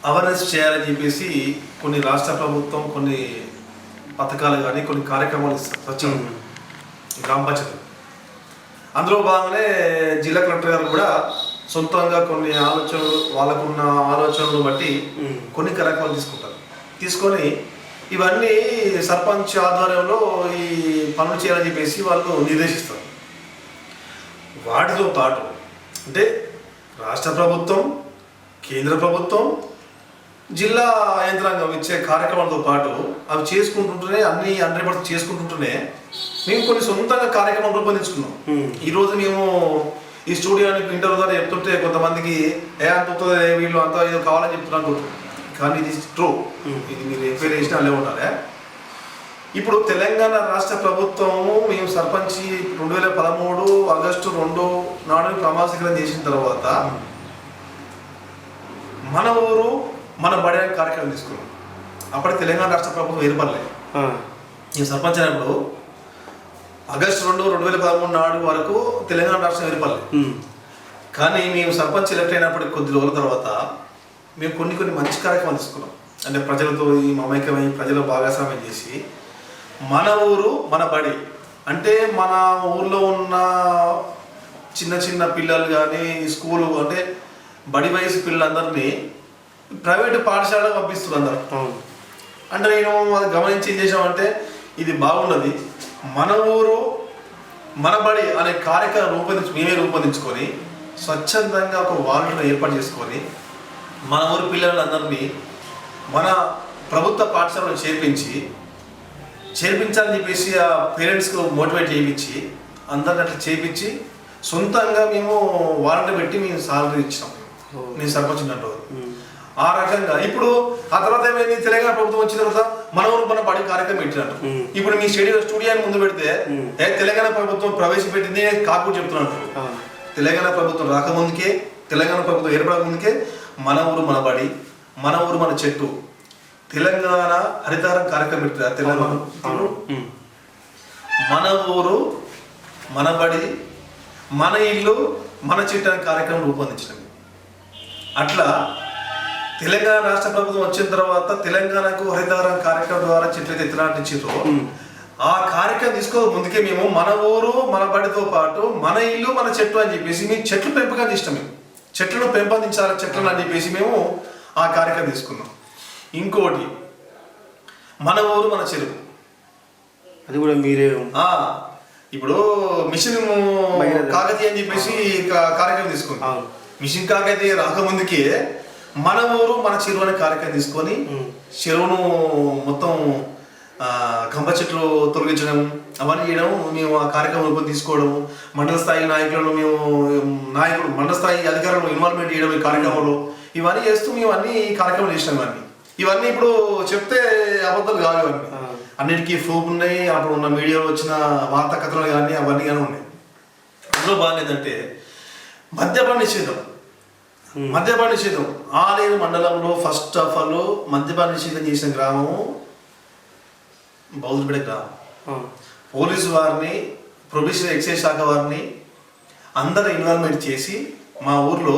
అవేర్నెస్ చేయాలని చెప్పేసి కొన్ని రాష్ట్ర ప్రభుత్వం కొన్ని పథకాలు కానీ కొన్ని కార్యక్రమాలు వచ్చాయి గ్రామ పంచాయతీ. అందులో భాగంగానే జిల్లా కలెక్టర్ గారు కూడా సొంతంగా కొన్ని ఆలోచనలు వాళ్ళకున్న ఆలోచనలు బట్టి కొన్ని కార్యక్రమాలు తీసుకొని ఇవన్నీ సర్పంచ్ ఆధ్వర్యంలో ఈ పనులు చేయాలని చెప్పేసి వాళ్ళు నిర్దేశిస్తారు. వాటితో పాటు అంటే రాష్ట్ర ప్రభుత్వం, కేంద్ర ప్రభుత్వం, జిల్లా యంత్రాంగం ఇచ్చే కార్యక్రమాలతో పాటు అవి చేసుకుంటుంటేనే అన్ని 100% చేసుకుంటుంటేనే మేము కొన్ని సొంతంగా కార్యక్రమాలు రూపొందించుకున్నాం. ఈరోజు మేము ఈ స్టూడియోని ఇంటర్వ్యూ ద్వారా చెప్తుంటే కొంతమందికి అంత వీళ్ళు అంతా ఏదో కావాలని చెప్తున్నారు, కానీ ఇది ట్రూ. ఇది మీరు ఎంక్వైరీ చేసినా అల్లే ఉంటారే. ఇప్పుడు తెలంగాణ రాష్ట్ర ప్రభుత్వము మేము సర్పంచ్ 2013 ఆగస్టు 2 నాడు ప్రమాణ స్వీకారం చేసిన తర్వాత మన ఊరు మన బడి కార్యక్రమం తీసుకున్నాం. అప్పటికి తెలంగాణ రాష్ట్ర ప్రభుత్వం ఏర్పడలేదు. ఈ సర్పంచ్ అయినప్పుడు ఆగస్టు 2, 2013 నాడు వరకు తెలంగాణ రాష్ట్రం ఏర్పడలేదు. కానీ మేము సర్పంచ్ ఎలక్ట్ అయినప్పటికి కొద్ది రోజుల తర్వాత మేము కొన్ని మంచి కార్యక్రమాలు తీసుకున్నాం. అంటే ప్రజలతో ఈ మమైక్యమై ప్రజలు భాగస్వామ్యం చేసి మన ఊరు మన బడి అంటే మన ఊర్లో ఉన్న చిన్న పిల్లలు కానీ స్కూలు అంటే బడి వయసు పిల్లలందరినీ ప్రైవేటు పాఠశాలకు పంపిస్తున్నారు అందరు. అంటే నేను అది గమనించి ఏం చేసామంటే ఇది బాగున్నది, మన ఊరు మన బడి అనే కార్యక్రమం మేమే రూపొందించుకొని స్వచ్ఛందంగా ఒక వాలంటీర్ని ఏర్పాటు చేసుకొని మన ఊరు పిల్లలందరినీ మన ప్రభుత్వ పాఠశాలను చేర్పించాలని చెప్పేసి ఆ పేరెంట్స్కు మోటివేట్ చేయించి అందరిని అట్లా చేయించి సొంతంగా మేము వాలంటీర్ పెట్టి మేము సాలరీ ఇచ్చినాం. నేను సర్పంచ్ ఉన్నట్టు ఆ రకంగా. ఇప్పుడు ఆ తర్వాత ఏమైంది, తెలంగాణ ప్రభుత్వం వచ్చిన తర్వాత మన ఊరు మన బడి కార్యక్రమం పెట్టినట్టు. ఇప్పుడు మీ స్టూడియోని ముందు పెడితే తెలంగాణ ప్రభుత్వం ప్రవేశపెట్టింది కాకు చెప్తున్నట్టు. తెలంగాణ ప్రభుత్వం రాకముందుకే, తెలంగాణ ప్రభుత్వం ఏర్పడక ముందుకే మన ఊరు మన బడి, మన ఊరు మన చెట్టు, తెలంగాణ హరితహారం కార్యక్రమం పెట్టారు. తెలంగాణ మన ఊరు మన బడి మన ఇల్లు మన చెట్టు అనే కార్యక్రమం రూపొందించినవి. అట్లా తెలంగాణ రాష్ట్ర ప్రభుత్వం వచ్చిన తర్వాత తెలంగాణకు హరితహారం కార్యక్రమం ద్వారా చెట్లు ఎత్తినాటించారు. ఆ కార్యక్రమం తీసుకో ముందుకే మేము మన ఊరు మన బడితో పాటు మన ఇల్లు మన చెట్టు అని చెప్పేసి మేము చెట్లు పెంపకం చేసినాం. మేము చెట్లను పెంపొందించాలి చెట్లను అని చెప్పేసి మేము ఆ కార్యక్రమం తీసుకున్నాం. ఇంకోటి మన ఊరు మన చెరువు, అది కూడా మీరే ఇప్పుడు మిషన్ కాకతీయ అని చెప్పేసి కార్యక్రమం తీసుకున్నాం. మిషన్ కాకతీయ రాకముందుకే మన ఊరు మన చెరువు అనే కార్యక్రమం తీసుకొని చెరువును మొత్తం కంప చెట్లు తొలగించడం అవన్నీ చేయడం మేము ఆ కార్యక్రమం తీసుకోవడం, మండల స్థాయి నాయకులను మండల స్థాయి అధికారులను ఇన్వాల్వ్మెంట్ చేయడం ఈ కార్యక్రమంలో ఇవన్నీ చేస్తూ మేము అన్ని కార్యక్రమాలు చేసినాం. ఇవన్నీ ఇప్పుడు చెప్తే అబద్ధాలు కాదు, ఇవన్నీ అన్నిటికీ ప్రూఫ్ ఉన్నాయి. అప్పుడు ఉన్న మీడియాలో వచ్చిన వార్తా కథలు కానీ అవన్నీ కానీ ఉన్నాయి. అందులో బాగా ఏంటంటే మద్యపాన నిషేధం. ఆలేరు మండలంలో ఫస్ట్ ఆఫ్ ఆల్ మద్యపాన నిషేధం చేసిన గ్రామము బౌద్ధపేట గ్రామం. పోలీసు వారిని, ప్రొబేషనరీ ఎక్సైజ్ శాఖ వారిని అందరూ ఇన్వాల్వ్మెంట్ చేసి మా ఊర్లో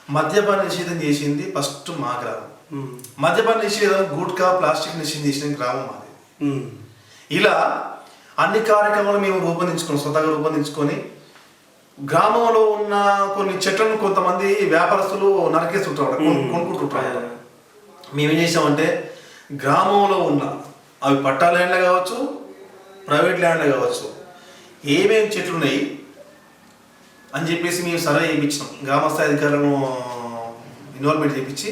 మద్యపాన నిషేధం చేసింది ఫస్ట్ మా గ్రామం. మద్యపాన నిషేధం, గుట్కా, ప్లాస్టిక్ నిషేధం చేసిన గ్రామం మాది. ఇలా అన్ని కార్యక్రమాలు మేము స్వతహాగా రూపొందించుకొని గ్రామంలో ఉన్న కొన్ని చెట్లను కొంతమంది వ్యాపారస్తులు నరికేస్తుంటారు, కొనుక్కుంటుంటారు. మేమేం చేసామంటే గ్రామంలో ఉన్న అవి పట్టా ల్యాండ్లో కావచ్చు, ప్రైవేట్ ల్యాండ్లో కావచ్చు, ఏమేమి చెట్లు ఉన్నాయి అని చెప్పేసి మేము సర్వే చేయించినాం. గ్రామస్థాయి అధికారులను ఇన్వాల్వ్మెంట్ చేయించి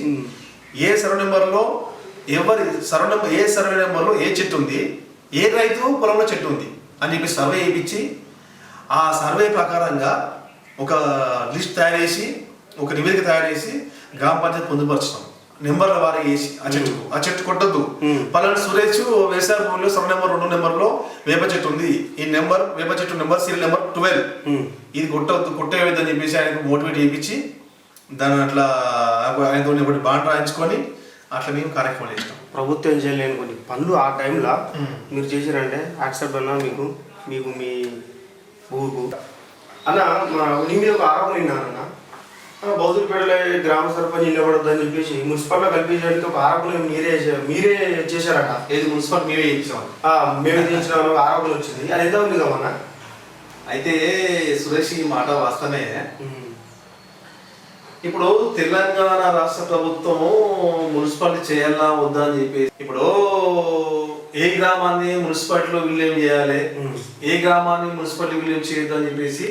ఏ సర్వే నెంబర్లో ఏ సర్వే నెంబర్లో ఏ చెట్టు ఉంది, ఏ రైతు పొలంలో చెట్టు ఉంది అని చెప్పి సర్వే చేయించి ఆ సర్వే ప్రకారంగా ఒక లిస్ట్ తయారు చేసి ఒక నివేదిక తయారు చేసి గ్రామ పంచాయతీ పొందుపరచడం. నెంబర్ల వారికి వేసి ఆ చెట్టు కొట్టద్దు. పలానా సురేష్ వ్యవసాయ భూమిలో సర్వ నెంబర్ 2 నెంబర్లో వేప చెట్టు ఉంది, ఈ నెంబర్ వేప చెట్టు నెంబర్ సీరియల్ నెంబర్ 12, ఇది కొట్టవద్దు కొట్టేయద్దని చెప్పేసి ఆయనకు మోటివేట్ చేయించి దాన్ని అట్లా ఆయనతో ఒకటి బాండ్ రాయించుకొని అట్లా మేము కార్యక్రమాలు చేస్తాం. ప్రభుత్వం చేయలేని కొన్ని పనులు ఆ టైంలో మీరు చేశారంటే యాక్సెప్ట్ అన్నా మీకు మీకు మీ ఊరుకు అన్న నీ మీద ఒక ఆరోపణ విన్నానన్న, బౌద్ధపేటలో గ్రామ సర్పంచ్ నిలబడద్దని చెప్పేసి మున్సిపల్లో కల్పించడానికి ఒక ఆరోపణ మీరే చేశారట. ఏది మున్సిపల్ మేమే చేయించాం, మేమే చేయించిన ఆరోపణ వచ్చింది, అది ఎంత ఉంది కదన్నా? అయితే సురేష్ ఈ మాట వాస్తవమే. ఇప్పుడు తెలంగాణ రాష్ట్ర ప్రభుత్వం మున్సిపాలిటీ చేయాలా వద్దా అని చెప్పేసి ఇప్పుడు ఏ గ్రామాన్ని మున్సిపాలిటీలో విలీనం చేయాలి, ఏ గ్రామాన్ని మున్సిపాలిటీ విలీనం చేయొద్దు అని చెప్పేసి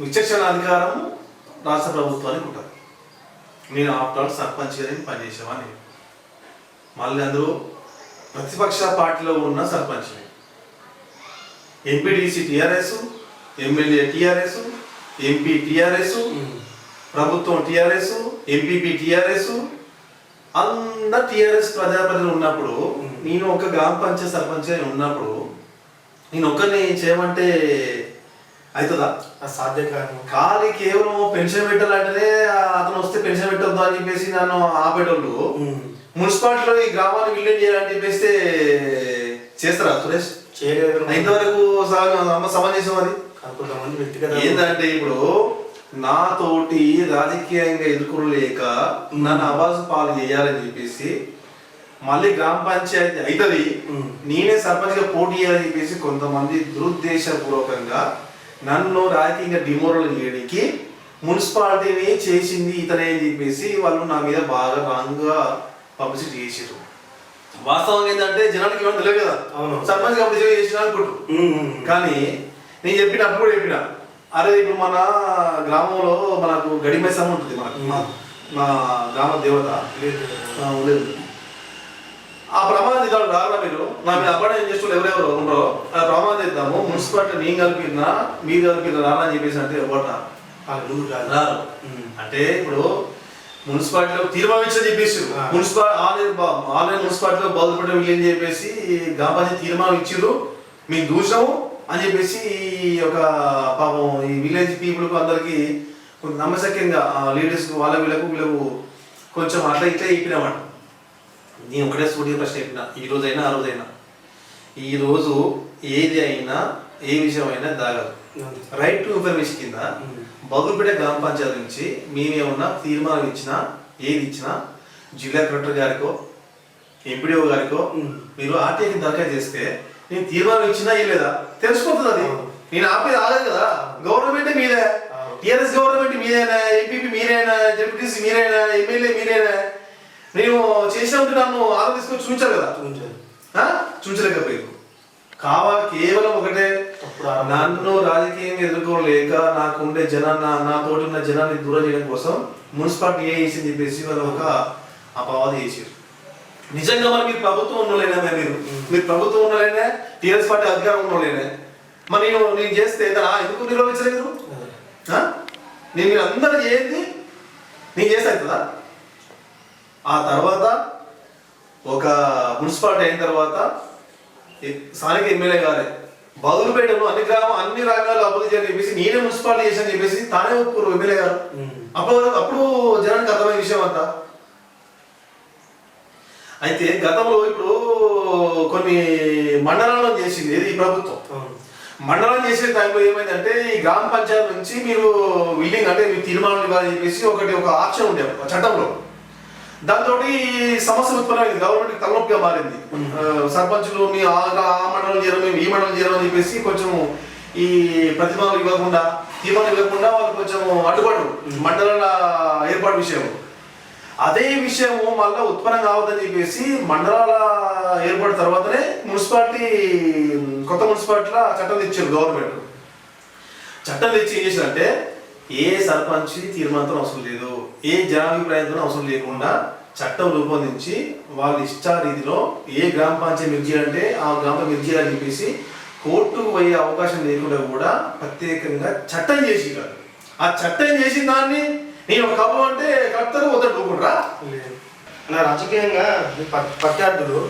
విచక్షణ అధికారం రాష్ట్ర ప్రభుత్వానికి ఉంటుంది. నేను ఆఫ్టర్ ఆల్ సర్పంచ్ గారిని పనిచేసామని మళ్ళీ అందరూ ప్రతిపక్ష పార్టీలో ఉన్న sarpanch, MPTC TRS, MLA TRS, MP TRS, ప్రభుత్వం టీఆర్ఎస్, ఎంపీపీ టీఆర్ఎస్, అందరు టీఆర్ఎస్ ప్రజాప్రతినిధులు ఉన్నప్పుడు నేను ఒక గ్రామ పంచాయతీ సర్పంచ్ ఉన్నప్పుడు నేను ఒక్కరిని చేయమంటే అవుతుందా? సాధ్యం కాదు. ఖాళీ కేవలం పెన్షన్ పెట్టాలంటేనే అతను వస్తే పెన్షన్ పెట్టొద్దు అని చెప్పేసి నన్ను ఆపేటోళ్ళు మున్సిపాలిటీలో ఈ గ్రామాన్ని విలీనం చేయాలని చెప్పేస్తే చేస్తారా సురేష్? చేయలేదు. ఇంతవరకు సమావేశం అది కొంతమంది వ్యక్తిగత ఏంటంటే ఇప్పుడు నాతోటి రాజకీయంగా ఎదుర్కోలేక నన్ను అవాసు పాలు చేయాలని చెప్పేసి మళ్ళీ గ్రామ పంచాయతీ అవుతుంది నేనే సర్పంచ్గా పోటీ చేయాలని చెప్పేసి కొంతమంది దురుద్దేశపూర్వకంగా నన్ను రాజకీయంగా డిమోరల్ చేయడానికి మున్సిపాలిటీని చేసింది ఇతనే అని చెప్పేసి వాళ్ళు నా మీద బాగా రాంగ్గా పబ్లిసిటీ చేసారు. వాస్తవంగా ఏంటంటే జనానికి ఏమైనా తెలియదు కదా, సర్పంచ్ కంపెనీ చేసిన అనుకుంటు. కానీ నేను చెప్పినప్పుడు కూడా చెప్పిన, అరే ఇప్పుడు మన గ్రామంలో మనకు గడిమైసమ్మ ఉంటుంది, మనకు మా గ్రామ దేవత లేదు, ఆ ప్రమాదం ఇద్దాం రారా మీరు నా మీద అపాయింట్ చేస్తూ ఎవరెవరు ఉండరో ఆ ప్రమాదం ఇద్దాము, మున్సిపాలిటీ నేను కలిపినా మీరు కలిపిన రారా అని చెప్పేసి అంటే ఎవరు రారు. అంటే ఇప్పుడు మున్సిపాలిటీలో తీర్మానం చెప్పేసి ఆన్లైన్ మున్సిపాలిటీలో బాధపడే వీళ్ళని చెప్పేసి గ్రామ పంచాయతీ తీర్మానం ఇచ్చిర్రు, మేము చూసాము అని చెప్పేసి ఒక పాపం ఈ విలేజ్ పీపుల్కు అందరికి కొంచెం నమ్మశక్యంగా లీడర్స్కి వీళ్ళకు కొంచెం అట్లా ఇట్లా చెప్పినామాట. నేను ఒకటే స్టూడియో ప్రశ్న చెప్పిన, ఈ రోజైనా ఆ రోజైనా ఈరోజు ఏది అయినా ఏ విషయం అయినా దాగదు. రైట్ టు ఇన్ఫర్మేషన్ కింద బౌద్ధపేట గ్రామ పంచాయతీ నుంచి మేమేమన్నా తీర్మానం ఇచ్చినా ఏది ఇచ్చినా జిల్లా కలెక్టర్ గారికో ఎంపీడీఓ గారికో మీరు ఆర్టీఐకి దరఖాస్తు చేస్తే నేను తీర్మానం ఇచ్చినా ఏ లేదా తెలిసిపోతుంది. అది నేను ఆపేది ఆగదు కదా, గవర్నమెంటే మీదే, టీఆర్ఎస్ గవర్నమెంట్ మీరేనా, ఎంపీపీ మీరేనా, జెడ్పీటీసీ మీరేనా, ఎమ్మెల్యే మీరేనా, నేను చేసినప్పుడు నన్ను ఆధార్ తీసుకొని చూపించారు కదా, చూపించలేకపోయారు. కావాలి కేవలం ఒకటే, నన్ను రాజకీయంగా ఎదుర్కోలేక నాకుండే జనాన్ని నాతోటి ఉన్న జనాన్ని దూరం చేయడం కోసం మున్సిపాలిటీ ఏ వేసి చెప్పేసి వాళ్ళు ఒక అపవాదం చేసారు. నిజంగా మరి మీరు ప్రభుత్వం ఉన్నలేనా, మీరు ప్రభుత్వం ఉన్నలేనా, టీఆర్ఎస్ పార్టీ అధికారం ఉన్నలేనా, మరి నేను చేస్తే ఎందుకు నిర్వహించలేదు? నేను మీరు అందరూ చేయండి, నేను చేస్తే అవుతుందా? ఆ తర్వాత ఒక మున్సిపాలిటీ అయిన తర్వాత స్థానిక ఎమ్మెల్యే గారే బౌద్ధపేటలో అన్ని రంగాలు అభివృద్ధి అని చెప్పేసి నేనే మున్సిపాలిటీ చేశాను చెప్పేసి తానే ఒప్పుకోరు ఎమ్మెల్యే గారు. అప్పుడు జనానికి అర్థమైన విషయం అంతా. అయితే గతంలో ఇప్పుడు కొన్ని మండలాలను చేసింది ఏది ఈ ప్రభుత్వం, మండలం చేసే టైంలో ఏమైందంటే ఈ గ్రామ పంచాయతీ నుంచి మీరు విల్లింగ్ అంటే మీరు తీర్మానం ఇవ్వాలని చెప్పేసి ఒక ఆప్షన్ ఉండే చట్టంలో. దాంతో సమస్య ఉత్పన్నమైంది, గవర్నమెంట్ తలనొప్పిగా మారింది. సర్పంచులు మీ ఆ మండలం చేరము మేము ఈ మండలం చేరమని చెప్పేసి కొంచెం ఈ ప్రతిభాలు ఇవ్వకుండా తీర్మానం ఇవ్వకుండా వాళ్ళు కొంచెం అడ్డుపడు మండలాల ఏర్పాటు విషయం. అదే విషయము మళ్ళీ ఉత్పన్నం కావద్దని చెప్పేసి మండలాల ఏర్పడిన తర్వాతనే కొత్త మున్సిపాలిటీలో చట్టం తెచ్చారు గవర్నమెంట్. చట్టం తెచ్చి ఏం చేసిందంటే ఏ సర్పంచ్ తీర్మానంతో అవసరం లేదు, ఏ జనాభిప్రాయంతో అవసరం లేకుండా చట్టం రూపొందించి వాళ్ళ ఇష్టారీతిలో ఏ గ్రామ పంచాయతీ మీరు చేయాలంటే ఆ గ్రామ మీరు చేయాలని చెప్పేసి కోర్టుకు పోయే అవకాశం లేకుండా కూడా ప్రత్యేకంగా చట్టం చేసి ఆ చట్టం చేసిన దాన్ని నేను ఒక కప్పు అంటే కలుపుతారు వద్దంటే ఊరుకుంటారా? నా రాజకీయంగా ప్రత్యర్థులు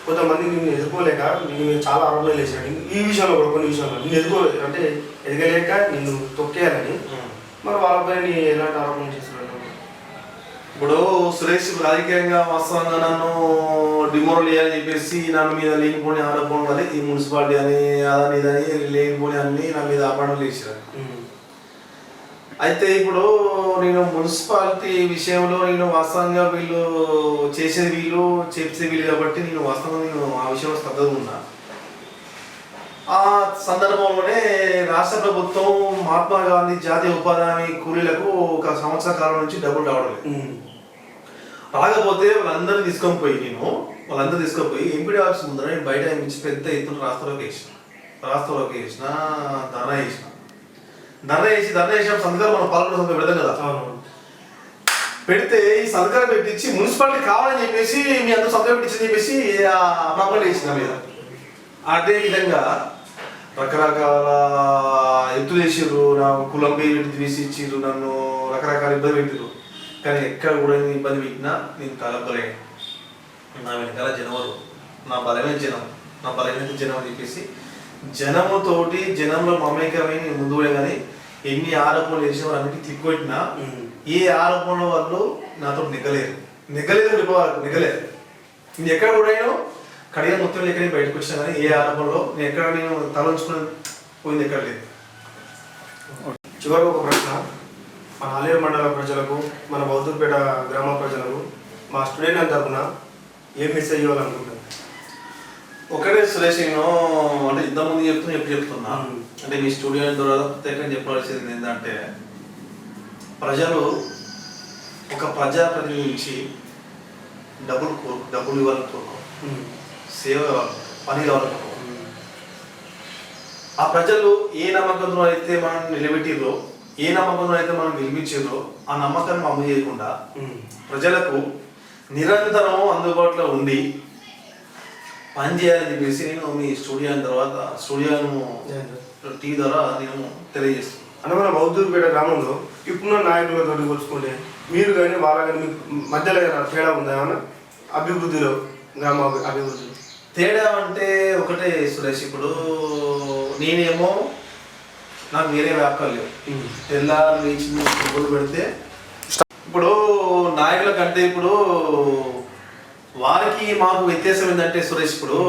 కొంతమంది నిన్ను ఎదుర్కోలేక నిన్ను మీద చాలా ఆరోపణలు వేసాడు. ఈ విషయంలో కూడా కొన్ని విషయంలో నిన్ను అంటే ఎదగలేక నిన్ను తొక్కేయాలని మరి వాళ్ళపై నీ ఎలాంటి ఆరోపణలు చేస్తున్నాడు? ఇప్పుడు సురేష్ రాజకీయంగా వాస్తవంగా నన్ను డిమోరల్ చేయాలని చెప్పేసి నన్ను మీద లేనిపోని ఆరోపణలు అని ఈ మున్సిపాలిటీ అని అదని ఇదని లేనిపోని అన్ని నా మీద ఆరోపణలు చేశారు. అయితే ఇప్పుడు నేను మున్సిపాలిటీ విషయంలో నేను వాస్తవంగా వీళ్ళు చేసేది వీళ్ళు చేసే వీళ్ళు కాబట్టి నేను వాస్తవంగా ఆ విషయంలో శ్రద్ధగా ఉన్నా. ఆ సందర్భంలోనే రాష్ట్ర ప్రభుత్వం మహాత్మా గాంధీ జాతీయ ఉపాధి హామీ కూలీలకు ఒక సంవత్సర కాలం నుంచి డబ్బులు రావడం లేదు. రాకపోతే వాళ్ళందరినీ తీసుకొని పోయి ఎంపీడీ ఆఫీస్ ముందర నేను బయట నుంచి పెద్ద ఎత్తున రాస్తారోకి వేసిన ధర్నా చేసిన సంతకాలు మనం పాల్గొనే సంతకం పెడతాం కదా. పెడితే ఈ సంతకాలు పెట్టించి మున్సిపాలిటీ కావాలని చెప్పేసి మీ అందరూ సంతకం పెట్టించని చెప్పేసి ప్రాబ్లం వేసిన మీద. అదే విధంగా రకరకాల ఎత్తులు వేసిర్రు, నా కులం పేరు తీసి ఇచ్చిర్రు, నన్ను రకరకాల ఇబ్బంది పెట్టిర్రు. కానీ ఎక్కడ కూడా ఇబ్బంది పెట్టినా నేను కలపలేను. నా వెనకాల జనవరు నా బలమైన జనం అని చెప్పేసి జనముతోటి జనంలో మమేకమై నేను ముందు పోయా. కానీ ఎన్ని ఆరోపణలు చేసిన వాళ్ళకి తిప్పికొట్టినా ఏ ఆరోపణల వాళ్ళు నాతో నిగ్గలేదు. నేను ఎక్కడ కూడా కడిగా మొత్తం ఎక్కడ బయటకు వచ్చినా కానీ ఏ ఆరోపణలో నేను ఎక్కడ నేను తలంచుకుని పోయింది ఎక్కడ లేదు. చివరికి ఒక ప్రశ్న, మన ఆలేరు మండల ప్రజలకు, మన బౌద్ధపేట గ్రామ ప్రజలకు మా స్టూడెంట్ తరఫున ఏం మెసేజ్ ఇవ్వాలనుకుంటున్నాను? ఒకటే సురేష్, నేను అంటే ఇంతకుముందు చెప్తున్నా అంటే మీ స్టూడియో ద్వారా ప్రత్యేకంగా చెప్పాల్సింది ఏంటంటే ప్రజలు ఒక ప్రజాప్రతినిధి నుంచి డబ్బులు ఇవ్వాలని కోరుకో, సేవ కావాలి, పని కావాలి. ఆ ప్రజలు ఏ నమ్మకంతో అయితే మనం నిలబెట్టిర్రో, ఏ నమ్మకంతో అయితే మనం గెలిపించారో ఆ నమ్మకాన్ని అమలు చేయకుండా ప్రజలకు నిరంతరం అందుబాటులో ఉండి పని చేయాలని చెప్పేసి నేను మీ స్టూడియోను టీవీ ద్వారా నేను తెలియజేస్తాను. అంటే మన బౌద్ధపేట గ్రామంలో ఇప్పుడున్న నాయకులతో పోల్చుకుంటే మీరు కానీ వాళ్ళ కానీ మీకు మధ్యలో తేడా ఉందా ఏమన్నా అభివృద్ధిలో, గ్రామ అభివృద్ధిలో? తేడా అంటే ఒకటే సురేష్, ఇప్పుడు నేనేమో నాకు వేరే వ్యాపారాలు లేవు. తెల్లారు లేచి మొదలు పెడితే ఇప్పుడు నాయకుల కంటే ఇప్పుడు వారికి మాకు వ్యత్యాసం ఏంటంటే సురేష్, ఇప్పుడు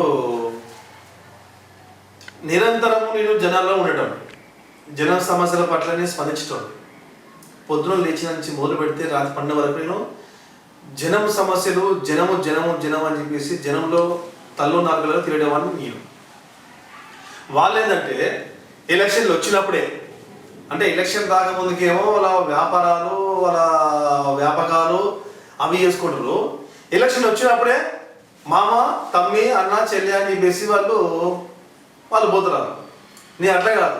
నిరంతరము నేను జనాల్లో ఉండటం, జన సమస్యల పట్లనే స్పందించటం. పొద్దున లేచిన నుంచి మొదలు పెడితే రాత్రి పండుగ వరకు నేను జనం సమస్యలు జనము అని చెప్పేసి జనంలో తల్లో నాలుగులో తిరగడం నేను. వాళ్ళు ఏంటంటే ఎలక్షన్లు వచ్చినప్పుడే, అంటే ఎలక్షన్ రాకముందుకేమో వాళ్ళ వ్యాపారాలు వాళ్ళ వ్యాపకాలు అవి చేసుకుంటారు. ఎలక్షన్ వచ్చినప్పుడే మామ తమ్మి అన్న చెల్లి అని చెప్పేసి వాళ్ళు పోతున్నారు. నేను అట్లా కాదు,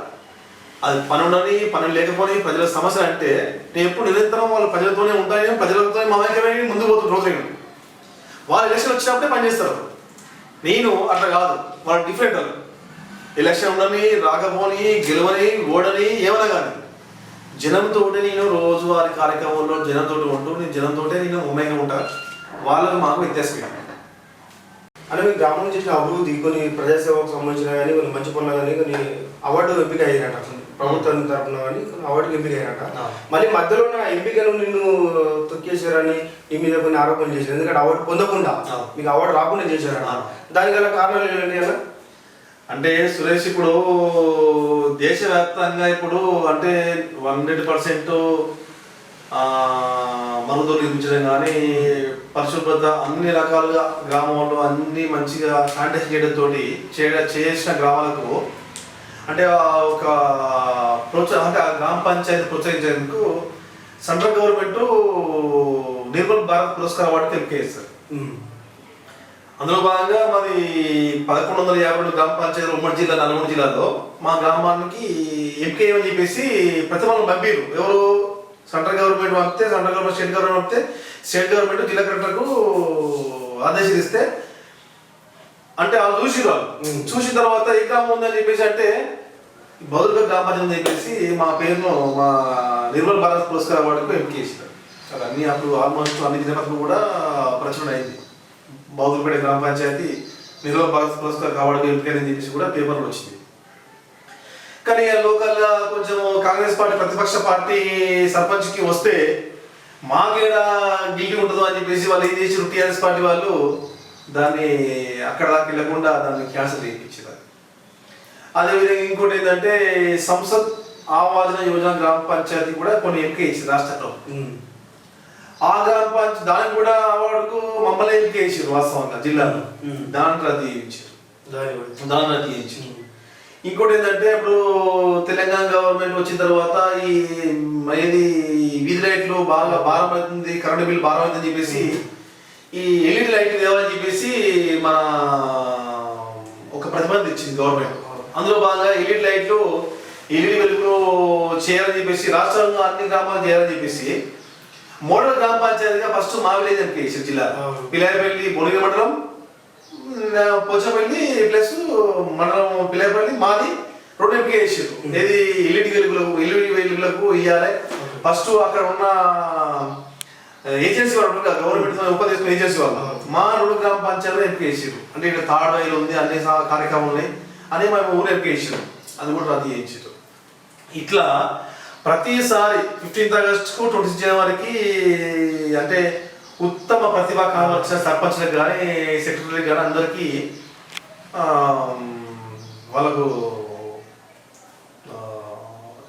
అది పని ఉండని పని లేకపోని ప్రజల సమస్య అంటే నేను ఎప్పుడు నిరంతరం వాళ్ళ ప్రజలతోనే ఉంటాను, ప్రజలతో మమేకమై ముందుకు పోతున్న రోజు నేను. వాళ్ళు ఎలక్షన్ వచ్చినప్పుడే పనిచేస్తారు, నేను అట్లా కాదు. వాళ్ళు డిఫరెంట్. వాళ్ళు ఎలక్షన్ ఉండని రాకపోని గెలవని ఓడని ఏమైనా కానీ జనంతో నేను రోజువారి కార్యక్రమంలో జనంతో ఉంటూ నేను జనంతో నేను మమేకం ఉంటాను. వాళ్ళకు మాకు వ్యత్యాసం అంటే మీ గ్రామం చేసిన అభివృద్ధి కొన్ని ప్రజాసేవకు సంబంధించిన కానీ కొన్ని మంచి పనులు కానీ కొన్ని అవార్డు ఎంపిక అయ్యారట, ప్రభుత్వం తరఫున కానీ కొన్ని అవార్డుకి ఎంపిక అయ్యారట. మళ్ళీ మధ్యలో ఉన్న ఎంపికను నిన్ను తొక్కేశారని నీ మీద కొన్ని ఆరోపణలు చేశారు. ఎందుకంటే అవార్డు పొందకుండా మీకు అవార్డు రాకుండా చేశారట. దానికన్నా కారణాలు ఏంటంటే అలా అంటే సురేష్, ఇప్పుడు దేశవ్యాప్తంగా ఇప్పుడు అంటే 100% మరుగుదొడ్లు నిర్మించడం కానీ పరిశుభ్రత అన్ని రకాలుగా గ్రామంలో అన్ని మంచిగా శానిటైజ్ చేయడంతో చేసిన గ్రామాలకు అంటే ఒక అంటే ఆ గ్రామ పంచాయతీ ప్రోత్సహించేందుకు సెంట్రల్ గవర్నమెంట్ నిర్మల్ భారత్ పురస్కార్ అవార్డుకి ఎంపిక చేస్తారు. అందులో భాగంగా మాది 1152 గ్రామ పంచాయతీలు ఉమ్మడి జిల్లా నల్గొండ జిల్లాలో మా గ్రామానికి ఎంపిక ఏమని చెప్పేసి ప్రతిభను పంపిరు. ఎవరు? సెంట్రల్ గవర్నమెంట్ పంపితే సెంట్రల్ గవర్నమెంట్, స్టేట్ గవర్నమెంట్ పంపితే స్టేట్ గవర్నమెంట్ జిల్లా కలెక్టర్కు ఆదేశిస్తే అంటే వాళ్ళు చూసిన తర్వాత ఏ గ్రామం ఉందని చెప్పేసి అంటే బౌద్ధ గ్రామ పంచాయతీ చెప్పేసి మా పేరును మా నిర్మల్ భారత్ పురస్కార్ అవార్డుకు ఎంపిక చేసినారు. అలా అన్ని అప్పుడు ఆల్మోస్ట్ అన్ని దినపత్రులు కూడా ప్రచురణ అయింది. బౌద్ధపేట గ్రామ పంచాయతీ నిర్మల్ భారత్ పురస్కార్ అవార్డుకు ఎంపికని చెప్పేసి కూడా పేపర్లు వచ్చింది. కానీ లోకల్గా కొంచెం కాంగ్రెస్ పార్టీ ప్రతిపక్ష పార్టీ సర్పంచ్కి వస్తే మాకేడ గిల్టీ ఉంటుందో అని చెప్పేసి వాళ్ళు ఏం చేసి టీఆర్ఎస్ పార్టీ వాళ్ళు దాన్ని అక్కడ దాకా వెళ్ళకుండా దాన్ని క్యాన్సిల్ చేయించారు. అదేవిధంగా ఇంకోటి ఏంటంటే సంసద్ ఆవాజ్ యోజన గ్రామ పంచాయతీ కూడా కొన్ని ఎంపిక ఇచ్చింది రాష్ట్రంలో. ఆ గ్రామ పంచాయతీ దానికి కూడా అవార్డుకు మమ్మల్ని ఎంపిక చేసారు వాస్తవంగా జిల్లాలో. దాన్ని రద్దు చేయించారు. ఇంకోటి ఏంటంటే ఇప్పుడు తెలంగాణ గవర్నమెంట్ వచ్చిన తర్వాత ఈ ఏది వీధి లైట్లు బాగా భారం అవుతుంది, కరెంటు బిల్లు భారం అవుతుందని చెప్పేసి ఈ ఎల్ఈడి లైట్లు తేవాలని చెప్పేసి మన ఒక ప్రతిపాదన ఇచ్చింది గవర్నమెంట్. అందులో భాగంగా ఎల్ఈడి లైట్లు ఎల్ఈడి వెలుగులు చేయాలని చెప్పేసి రాష్ట్రంలో అన్ని గ్రామాలు చేయాలని చెప్పేసి మోడల్ గ్రామ పంచాయతీగా ఫస్ట్ మా విలేజ్ ఎంపీ జిల్లా పిల్లారిపల్లి భువనగిరి మండలం, పోచపల్లి ప్లస్ మండలం పిల్లారిపల్లి మాది రెండు ఎంపీ చేసారు. ఏది ఎల్ఈడి వెలుగులకు ఇవ్వాలి. ఫస్ట్ అక్కడ ఉన్న ఏజెన్సీ వాళ్ళు గవర్నమెంట్ ఉపదేశం ఏజెన్సీ వాళ్ళు మా రెండు గ్రామ పంచాయతీలో ఎంపీ చేసారు. అంటే ఇక్కడ థర్డ్ వైలు ఉంది, అన్ని కార్యక్రమాలు ఉన్నాయి అని మేము ఊరు ఎంపీ చేసారు. అది కూడా రద్దు చేయించారు. ఇట్లా ప్రతిసారి 15th ఆగస్టుకు 26 జనవరికి అంటే ఉత్తమ ప్రతిభా కనబరిచిన సర్పంచ్లకు కానీ సెక్రటరీలకు కానీ అందరికీ వాళ్ళకు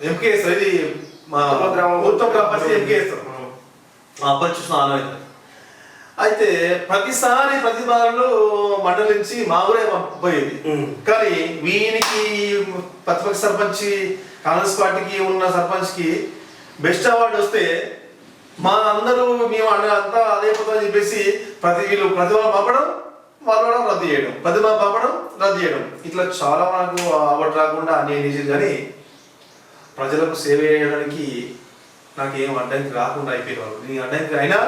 ఎంపీ చేస్తారు. ఇది ఉత్తమ గ్రామ పంచాయతీ ఎంపీ చేస్తారు. చూసిన అయితే ప్రతిసారి ప్రతిభాలు మండలి నుంచి మా ఊరే పోయేది. కానీ వీనికి ప్రతిపక్ష సర్పంచ్ కాంగ్రెస్ పార్టీకి ఉన్న సర్పంచ్కి బెస్ట్ అవార్డు వస్తే మా అందరూ మేము అంతా అదే పోతుందని చెప్పేసి వీళ్ళు ప్రతిభ పంపడం, వాళ్ళు కూడా రద్దు చేయడం, ప్రతిభ పంపడం, రద్దు చేయడం, ఇట్లా చాలా నాకు అవార్డు రాకుండా అన్ని చేసేది. కానీ ప్రజలకు సేవ చేయడానికి నాకు ఏం అడ్డంకి రాకుండా అయిపోయిన వాళ్ళు. నీ అడ్డంకి అయినా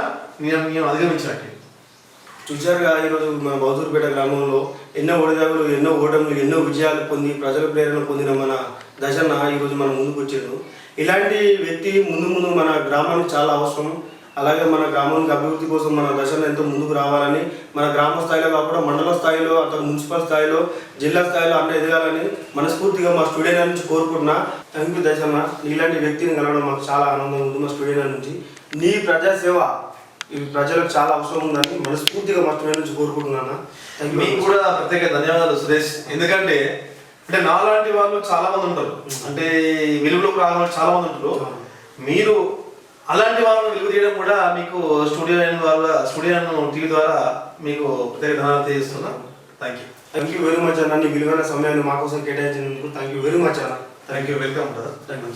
నేను అధిగమించినట్టు. చూసారుగా ఈరోజు మన బౌద్ధూరుపేట గ్రామంలో ఎన్నో ఒడిదాగులు, ఎన్నో ఓటములు, ఎన్నో విజయాలు పొంది ప్రజల ప్రేరణ పొందిన మన దశన్న ఈరోజు మన ముందుకు వచ్చారు. ఇలాంటి వ్యక్తి ముందు మన గ్రామానికి చాలా అవసరం. అలాగే మన గ్రామానికి అభివృద్ధి కోసం మన దశన్న ఎంతో ముందుకు రావాలని, మన గ్రామ స్థాయిలో కాకుండా మండల స్థాయిలో, అక్కడ మున్సిపల్ స్థాయిలో, జిల్లా స్థాయిలో అన్న ఎదగాలని మనస్ఫూర్తిగా మా స్టూడియో నుంచి కోరుకుంటున్నా. థ్యాంక్ యూ దశన్న. ఇలాంటి వ్యక్తిని కలవడం మాకు చాలా ఆనందం ఉంది. మా స్టూడియో నుంచి నీ ప్రజాసేవ ఇవి ప్రజలకు చాలా అవసరం ఉందని మనస్ఫూర్తిగా మా స్టూడియో నుంచి కోరుకుంటున్నాను. మీకు కూడా ప్రత్యేక ధన్యవాదాలు సురేష్. ఎందుకంటే అంటే నాలాంటి వాళ్ళు చాలా మంది ఉంటారు, అంటే వెలుగులోకి రావాలని చాలా మంది ఉంటారు. మీరు అలాంటి వాళ్ళని వెలుగు తీయడం కూడా మీకు స్టూడియో టీవీ ద్వారా మీకు ప్రత్యేక ధన్యవాదాలు తెలియజేస్తున్నా. థ్యాంక్ యూ వెరీ మచ్ అన్న. నీ విలువైన సమయాన్ని మా కోసం కేటాయించినందుకు థ్యాంక్ యూ వెరీ మచ్ అన్న. Thank you. Welcome brother. Thank you.